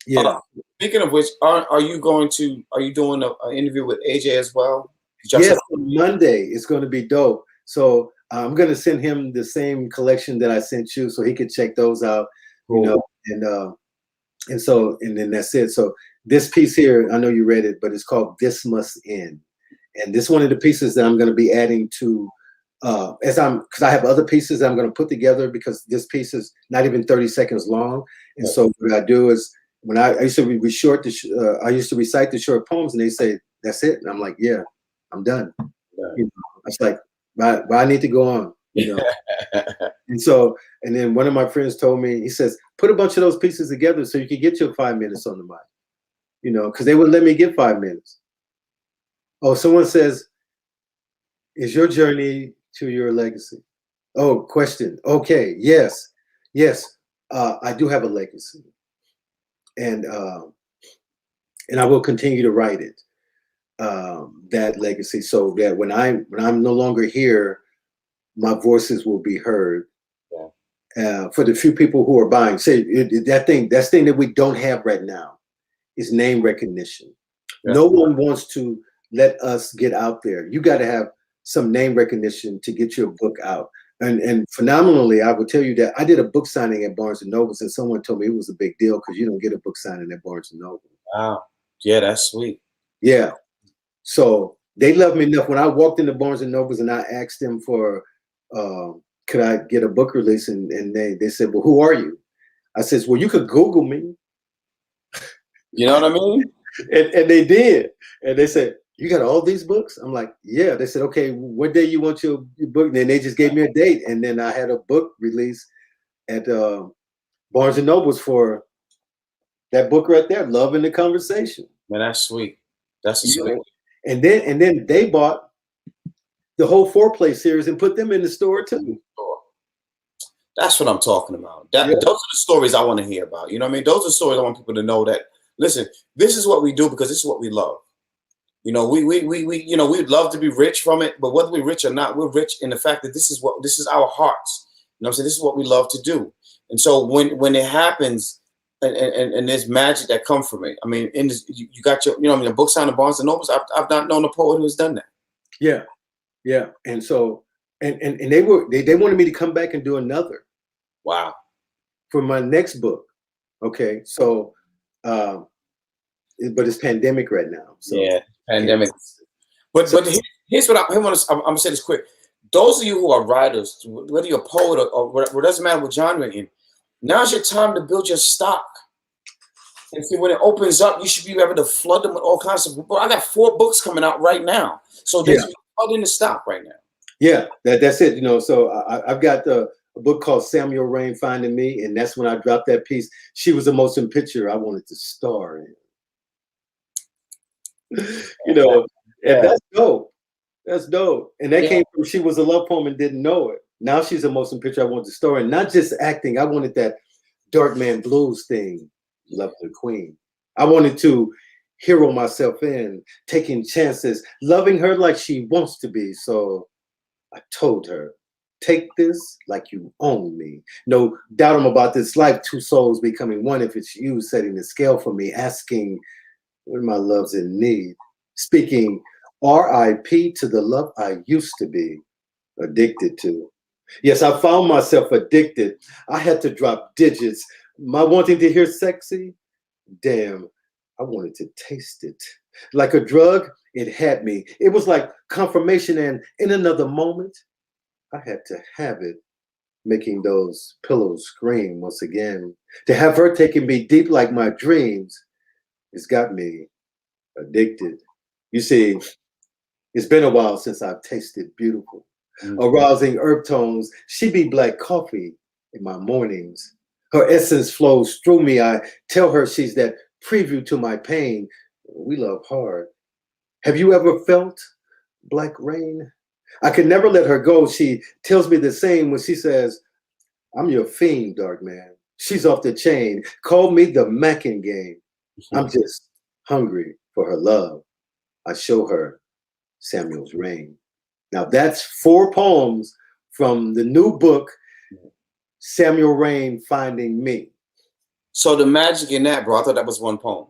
Yeah. Speaking of which, are you doing an interview with AJ as well? Yes, on Monday. It's going to be dope. So I'm going to send him the same collection that I sent you, so he could check those out. Cool. And then that's it. So this piece here, I know you read it, but it's called This Must End. And this is one of the pieces that I'm going to be adding to, because I have other pieces that I'm going to put together, because this piece is not even 30 seconds long. And so what I do is, when I used to I used to recite the short poems, and they say, that's it. And I'm like, yeah, I'm done. It's like, but I need to go on. And then one of my friends told me, he says, put a bunch of those pieces together so you can get your 5 minutes on the mic, because they wouldn't let me get 5 minutes. Oh, someone says, is your journey to your legacy? Oh, question. Okay. Yes. Yes. I do have a legacy, and I will continue to write it. That legacy, so that when I'm no longer here, my voices will be heard. Yeah. For the few people who are buying, say that's thing that we don't have right now is name recognition. Yeah. No one wants to let us get out there. You got to have some name recognition to get your book out. And phenomenally, I will tell you that I did a book signing at Barnes and Noble, and someone told me it was a big deal because you don't get a book signing at Barnes and Noble. Wow. Yeah, that's sweet. Yeah. So they love me enough. When I walked into Barnes and Nobles and I asked them for, could I get a book release, and they said, well, who are you? I says, well, you could Google me. You know what I mean? And they did. And they said, you got all these books? I'm like, yeah. They said, okay, what day you want your book? And then they just gave me a date. And then I had a book release at Barnes and Nobles for that book right there, Love in the Conversation. Man, that's sweet. That's sweet. And then they bought the whole Foreplay series and put them in the store too. That's what I'm talking about. Those are the stories I want to hear about. You know what I mean? Those are stories I want people to know that, listen, this is what we do because this is what we love. You know, we you know, we'd love to be rich from it, but whether we're rich or not, we're rich in the fact that this is our hearts. You know what I'm saying? This is what we love to do. And so when it happens and there's magic that comes from it, I mean, in this, you got your, you know, I mean, a book signed at Barnes and Nobles. I've not known a poet who has done that. Yeah. Yeah. And so and they wanted me to come back and do another. Wow. For my next book. Okay. So but it's pandemic right now. So yeah, pandemic. But here's what I'm gonna say this quick. Those of you who are writers, whether you're a poet or whatever, it doesn't matter what genre you're in, now's your time to build your stock. And see, when it opens up, you should be able to flood them with all kinds of. Well, I got 4 books coming out right now, so there's flood in the stock right now. Yeah, that's it. You know, so I've got a book called Samuel Rain Finding Me, and that's when I dropped that piece. She was a motion picture I wanted to star in. You know, and that's dope. That's dope. And that came from She Was a Love Poem and Didn't Know It. Now she's a motion picture I wanted to star in. Not just acting. I wanted that Dark Man Blues thing. Love the Queen. I wanted to hero myself in, taking chances, loving her like she wants to be. So I told her, take this like you own me. No doubt I'm about this life, 2 souls becoming one. If it's you setting the scale for me, asking when my love's in need, speaking R.I.P. to the love I used to be addicted to. Yes, I found myself addicted. I had to drop digits. My wanting to hear sexy, damn, I wanted to taste it. Like a drug, it had me. It was like confirmation, and in another moment, I had to have it, making those pillows scream once again. To have her taking me deep like my dreams, it's got me addicted. You see, it's been a while since I've tasted beautiful. Arousing herb tones, she be black coffee in my mornings. Her essence flows through me. I tell her she's that preview to my pain. We love hard. Have you ever felt black rain? I could never let her go. She tells me the same when she says, I'm your fiend, Dark Man. She's off the chain. Call me the Mackin game. I'm just hungry for her love. I show her Samuel's Rain. Now that's 4 poems from the new book, Samuel Rain Finding Me. So the magic in that, bro, I thought that was 1 poem.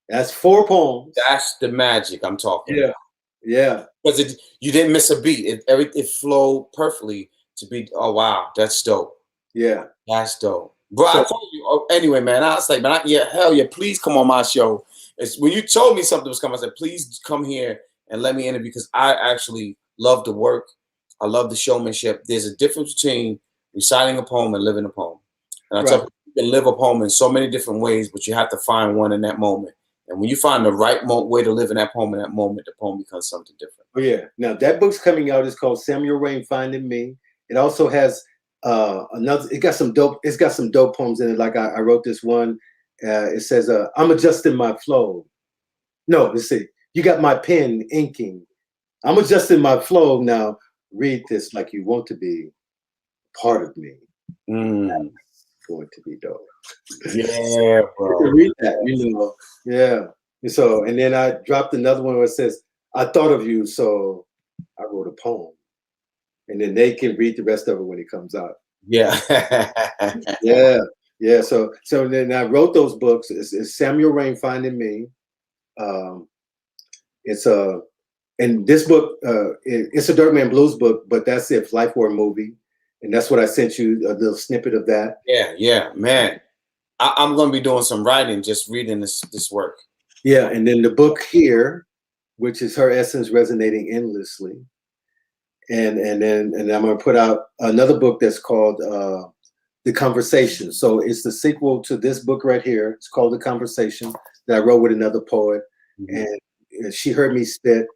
That's 4 poems. That's the magic I'm talking about. Yeah. Because you didn't miss a beat. It flowed perfectly to be, oh, wow, that's dope. Yeah. That's dope. Bro, I told you, anyway, man, I was like, man, hell yeah, please come on my show. When you told me something was coming, I said, please come here and let me interview, because I actually love the work. I love the showmanship. There's a difference between reciting a poem and living a poem. And I tell people, you can live a poem in so many different ways, but you have to find one in that moment. And when you find the right way to live in that poem, the poem becomes something different. Oh yeah. Now that book's coming out. It's called Samuel Rain Finding Me. It also has it's got some dope poems in it. Like I wrote this one. It says, I'm adjusting my flow. No, let's see. You got my pen inking. I'm adjusting my flow now. Read this like you want to be part of me. Mm. Going to be dope. Yeah, bro. Read that, you know. Yeah. And so, and then I dropped another one where it says, I thought of you, so I wrote a poem. And then they can read the rest of it when it comes out. Yeah. Yeah. Yeah. So then I wrote those books. It's Samuel Rain Finding Me. It's a, and this book, it's a Dirtman Blues book, but that's If Life Were a Movie. And that's what I sent you, a little snippet of that. Yeah, man. I'm gonna be doing some writing, just reading this work. Yeah. And then the book here, which is Her Essence Resonating Endlessly. And I'm gonna put out another book that's called The Conversation. So it's the sequel to this book right here. It's called The Conversation that I wrote with another poet. Mm-hmm. And she heard me spit.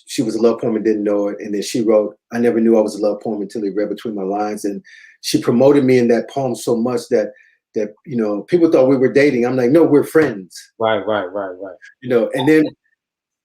She was a love poem and didn't know it. And then she wrote, I never knew I was a love poem until he read between my lines. And she promoted me in that poem so much that you know, people thought we were dating. I'm like, no, we're friends. Right. You know, and then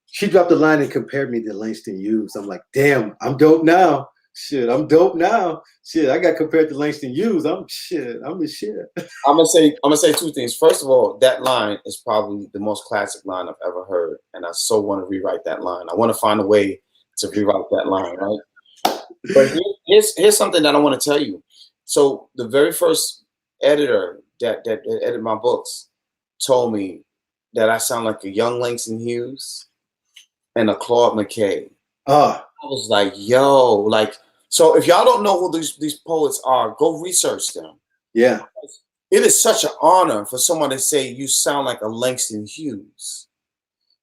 she dropped a line and compared me to Langston Hughes. I'm like, damn, I'm dope now. Shit, I'm dope now. Shit, I got compared to Langston Hughes. I'm the shit. I'm gonna say two things. First of all, that line is probably the most classic line I've ever heard, and I so want to rewrite that line. I want to find a way to rewrite that line, right? But here's something that I want to tell you. So the very first editor that edited my books told me that I sound like a young Langston Hughes and a Claude McKay. I was like, yo, like, so if y'all don't know who these poets are, go research them. Yeah. It is such an honor for someone to say you sound like a Langston Hughes.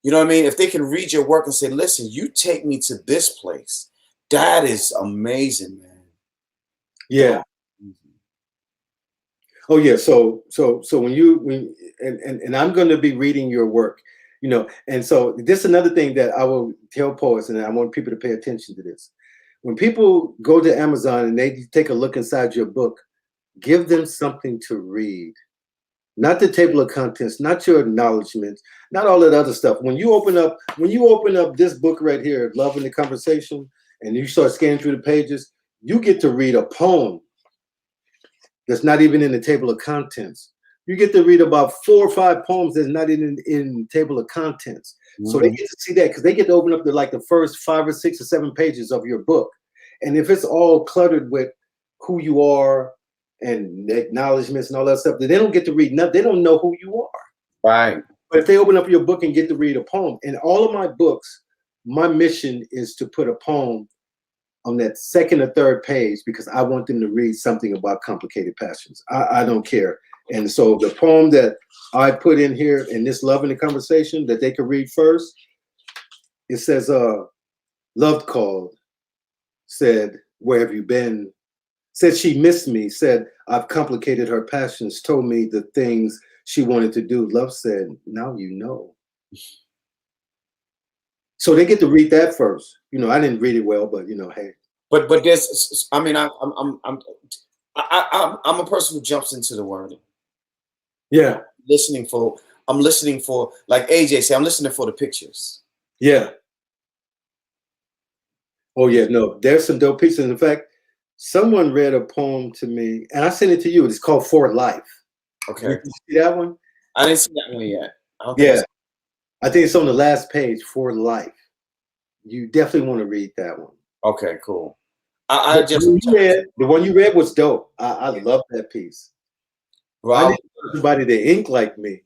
You know what I mean? If they can read your work and say, listen, you take me to this place, that is amazing, man. Yeah. Oh yeah. So when I'm going to be reading your work, you know, and so this is another thing that I will tell poets, and I want people to pay attention to this. When people go to Amazon and they take a look inside your book, give them something to read. Not the table of contents, not your acknowledgments, not all that other stuff. When you open up this book right here, Love in the Conversation, and you start scanning through the pages, you get to read a poem that's not even in the table of contents. You get to read about 4 or 5 poems that's not in the table of contents. Mm-hmm. So they get to see that because they get to open up the first 5 or 6 or 7 pages of your book. And if it's all cluttered with who you are and acknowledgments and all that stuff, they don't get to read nothing. They don't know who you are. Right. But if they open up your book and get to read a poem, in all of my books, my mission is to put a poem on that second or third page because I want them to read something about complicated passions. I don't care. And so the poem that I put in here in this Love in the Conversation that they can read first, it says, Love called, said, where have you been? Said she missed me, said, I've complicated her passions, told me the things she wanted to do. Love said, now you know. So they get to read that first. You know, I didn't read it well, but you know, hey. But there's, I mean, I'm a person who jumps into the wording. Yeah. I'm listening for, like AJ said, I'm listening for the pictures. Yeah. Oh yeah, no, there's some dope pieces. In fact, someone read a poem to me, and I sent it to you. It's called For Life. Okay. Did you see that one? I didn't see that one yet. Yeah. I think it's on the last page, For Life. You definitely want to read that one. Okay, cool. The one you read was dope. I love that piece. Well, I need somebody to ink like me.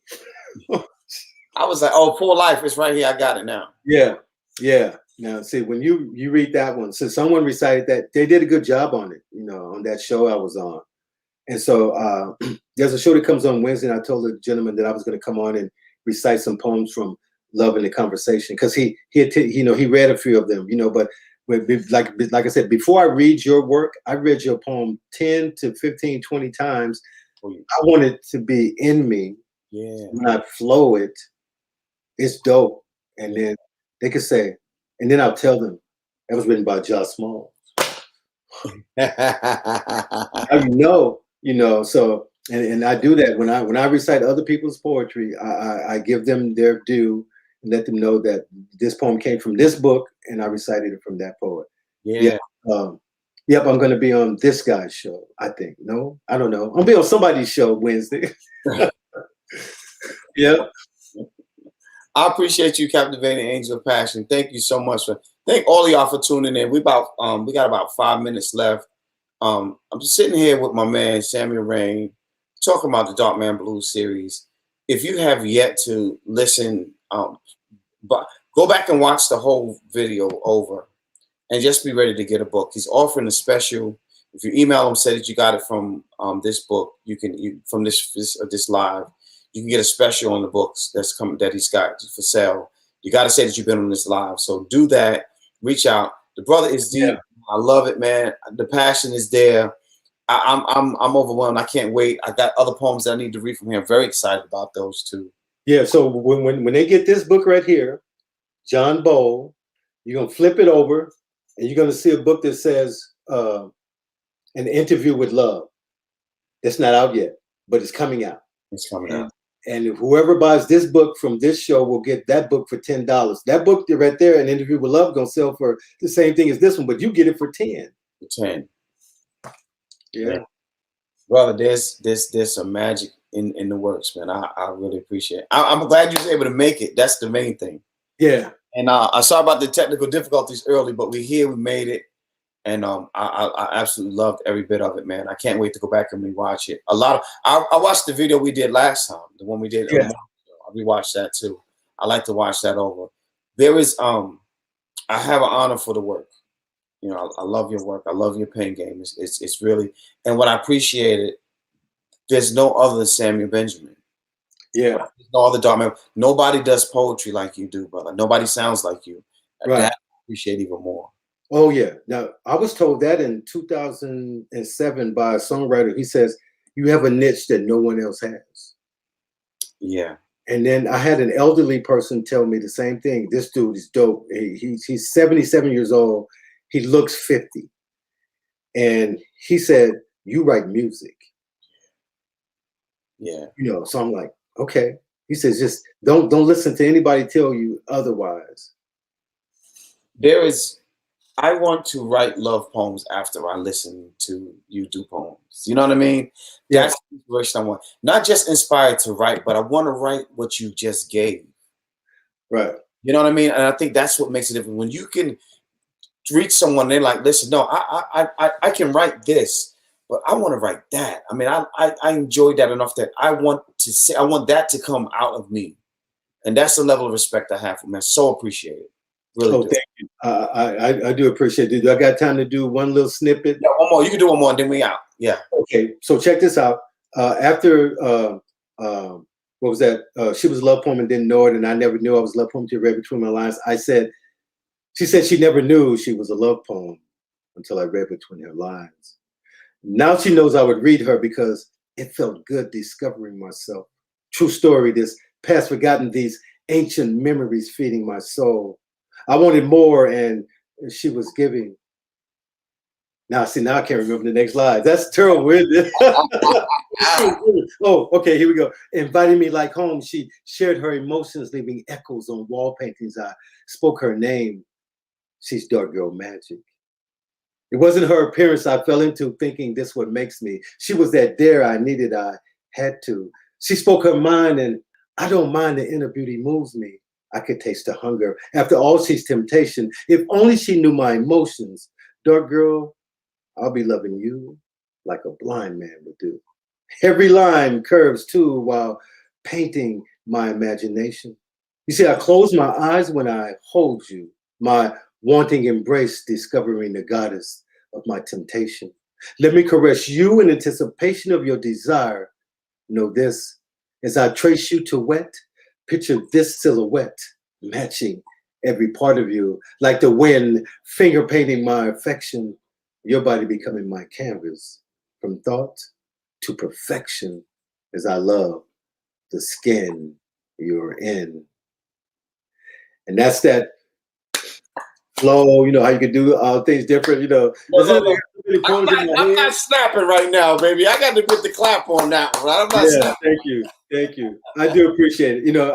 I was like, oh, For Life is right here. I got it now. Yeah. Yeah. Now, see, when you read that one, so someone recited that, they did a good job on it, you know, on that show I was on. And so there's a show that comes on Wednesday, and I told the gentleman that I was going to come on and recite some poems from Love in the Conversation, because he read a few of them, you know, but like I said, before I read your work, I read your poem 10 to 15, 20 times. I want it to be in me. Yeah. When I flow it, it's dope. And then they could say, and then I'll tell them that was written by Josh Smalls. you know, so and I do that when I recite other people's poetry, I give them their due and let them know that this poem came from this book and I recited it from that poet. Yeah. Yep, I'm going to be on this guy's show, I think. No, I don't know. I'm going to be on somebody's show Wednesday. Yep. I appreciate you, Captivating Angel of Passion. Thank you so much. Thank all of y'all for tuning in. We got about 5 minutes left. I'm just sitting here with my man Samuel Rain, talking about the Dark Man Blues series. If you have yet to listen, but go back and watch the whole video over, and just be ready to get a book. He's offering a special. If you email him, say that you got it from this book, from this live, you can get a special on the books that's coming that he's got for sale. You got to say that you've been on this live. So do that. Reach out. The brother is deep. Yeah. I love it, man. The passion is there. I'm overwhelmed. I can't wait. I got other poems that I need to read from him. I'm very excited about those too. Yeah. So when they get this book right here, John Bowl, you're gonna flip it over, and you're gonna see a book that says An Interview with Love. That's not out yet, but it's coming out. It's coming out. And whoever buys this book from this show will get that book for $10. That book right there, An Interview with Love, gonna sell for the same thing as this one, but you get it for 10. For 10. Yeah. Brother, there's some magic in the works, man. I really appreciate it. I'm glad you was able to make it. That's the main thing. Yeah. And I sorry about the technical difficulties early, but we made it. And I absolutely loved every bit of it, man. I can't wait to go back and rewatch it. I watched the video we did last time, the one we did. Yeah. I rewatched that too. I like to watch that over. There is I have an honor for the work. You know, I love your work. I love your pen game. It's really, and what I appreciate it. There's no other than Samuel Benjamin. Yeah. There's no other Dark Man. Nobody does poetry like you do, brother. Nobody sounds like you. Right. That I appreciate even more. Oh, yeah. Now, I was told that in 2007 by a songwriter. He says, you have a niche that no one else has. Yeah. And then I had an elderly person tell me the same thing. This dude is dope. He's 77 years old. He looks 50. And he said, you write music. Yeah. You know, so I'm like, okay. He says, just don't listen to anybody tell you otherwise. I want to write love poems after I listen to you do poems. You know what I mean? Yeah. That's the inspiration I want. Not just inspired to write, but I want to write what you just gave. Right. You know what I mean? And I think that's what makes it different. When you can reach someone, they're like, listen, no, I can write this, but I want to write that. I mean, I enjoyed that enough that I want that to come out of me. And that's the level of respect I have for me. I so appreciate it. Really do. Thank you. I do appreciate it. Do I got time to do one little snippet? Yeah, one more. You can do one more and then we out. Yeah. Okay. So check this out. After what was that? She was a love poem and didn't know it, and I never knew I was a love poem until read between my lines. She said she never knew she was a love poem until I read between her lines. Now she knows I would read her because it felt good discovering myself. True story, this past forgotten, these ancient memories feeding my soul. I wanted more and she was giving. Now I can't remember the next line. That's terrible, isn't it? Oh, okay, here we go. Inviting me like home, she shared her emotions, leaving echoes on wall paintings. I spoke her name. She's Dark Girl Magic. It wasn't her appearance I fell into thinking this what makes me. She was that dare I needed, I had to. She spoke her mind and I don't mind the inner beauty moves me. I could taste the hunger. After all, she's temptation. If only she knew my emotions. Dark girl, I'll be loving you like a blind man would do. Every line curves too while painting my imagination. You see, I close my eyes when I hold you. My wanting embrace, discovering the goddess of my temptation. Let me caress you in anticipation of your desire. Know this, as I trace you to wet, picture this silhouette matching every part of you, like the wind finger painting my affection, your body becoming my canvas, from thought to perfection, as I love the skin you're in. And that's that flow, you know, how you can do things different, you know. I'm not snapping right now, baby. I got to put the clap on that one. I'm not snapping. Thank you. I do appreciate it. You know,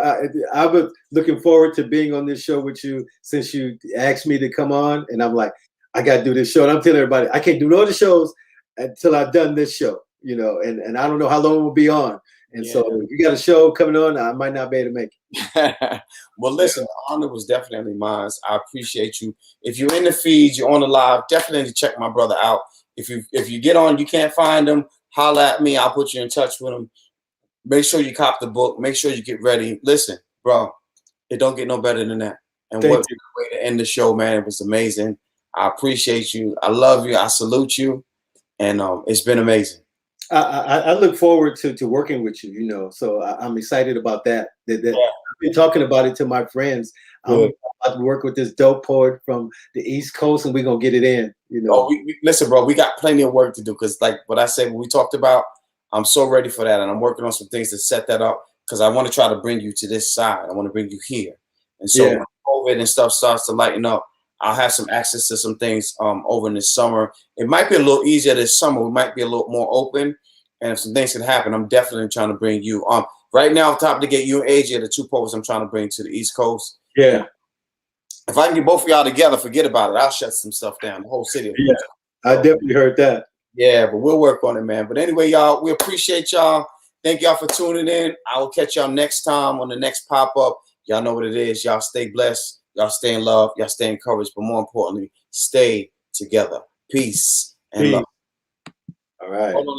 I've been looking forward to being on this show with you since you asked me to come on, and I'm like, I got to do this show. And I'm telling everybody, I can't do no other shows until I've done this show, you know, and I don't know how long we'll be on. And so if you got a show coming on, I might not be able to make it. Well, listen, the honor was definitely mine. I appreciate you. If you're in the feeds, you're on the live, definitely check my brother out. If you get on, you can't find him, holla at me. I'll put you in touch with him. Make sure you cop the book. Make sure you get ready. Listen, bro, it don't get no better than that. And what a way to end the show, man. It was amazing. I appreciate you. I love you. I salute you. And it's been amazing. I look forward to working with you, you know, so I'm excited about that. I've been talking about it to my friends. I'm about to work with this dope poet from the East Coast, and we're going to get it in, you know. Oh, listen, bro, we got plenty of work to do because like what I said, when we talked about, I'm so ready for that. And I'm working on some things to set that up because I want to try to bring you to this side. I want to bring you here. And so when COVID and stuff starts to lighten up, I'll have some access to some things over in the summer. It might be a little easier this summer. We might be a little more open. And if some things can happen, I'm definitely trying to bring you right now, top to get you and AJ are the two poets I'm trying to bring to the East Coast. Yeah. If I can get both of y'all together, forget about it. I'll shut some stuff down. The whole city. Yeah, I definitely heard that. Yeah, but we'll work on it, man. But anyway, y'all, we appreciate y'all. Thank y'all for tuning in. I will catch y'all next time on the next pop-up. Y'all know what it is. Y'all stay blessed. Y'all stay in love. Y'all stay encouraged. But more importantly, stay together. Peace and love. All right. Hold on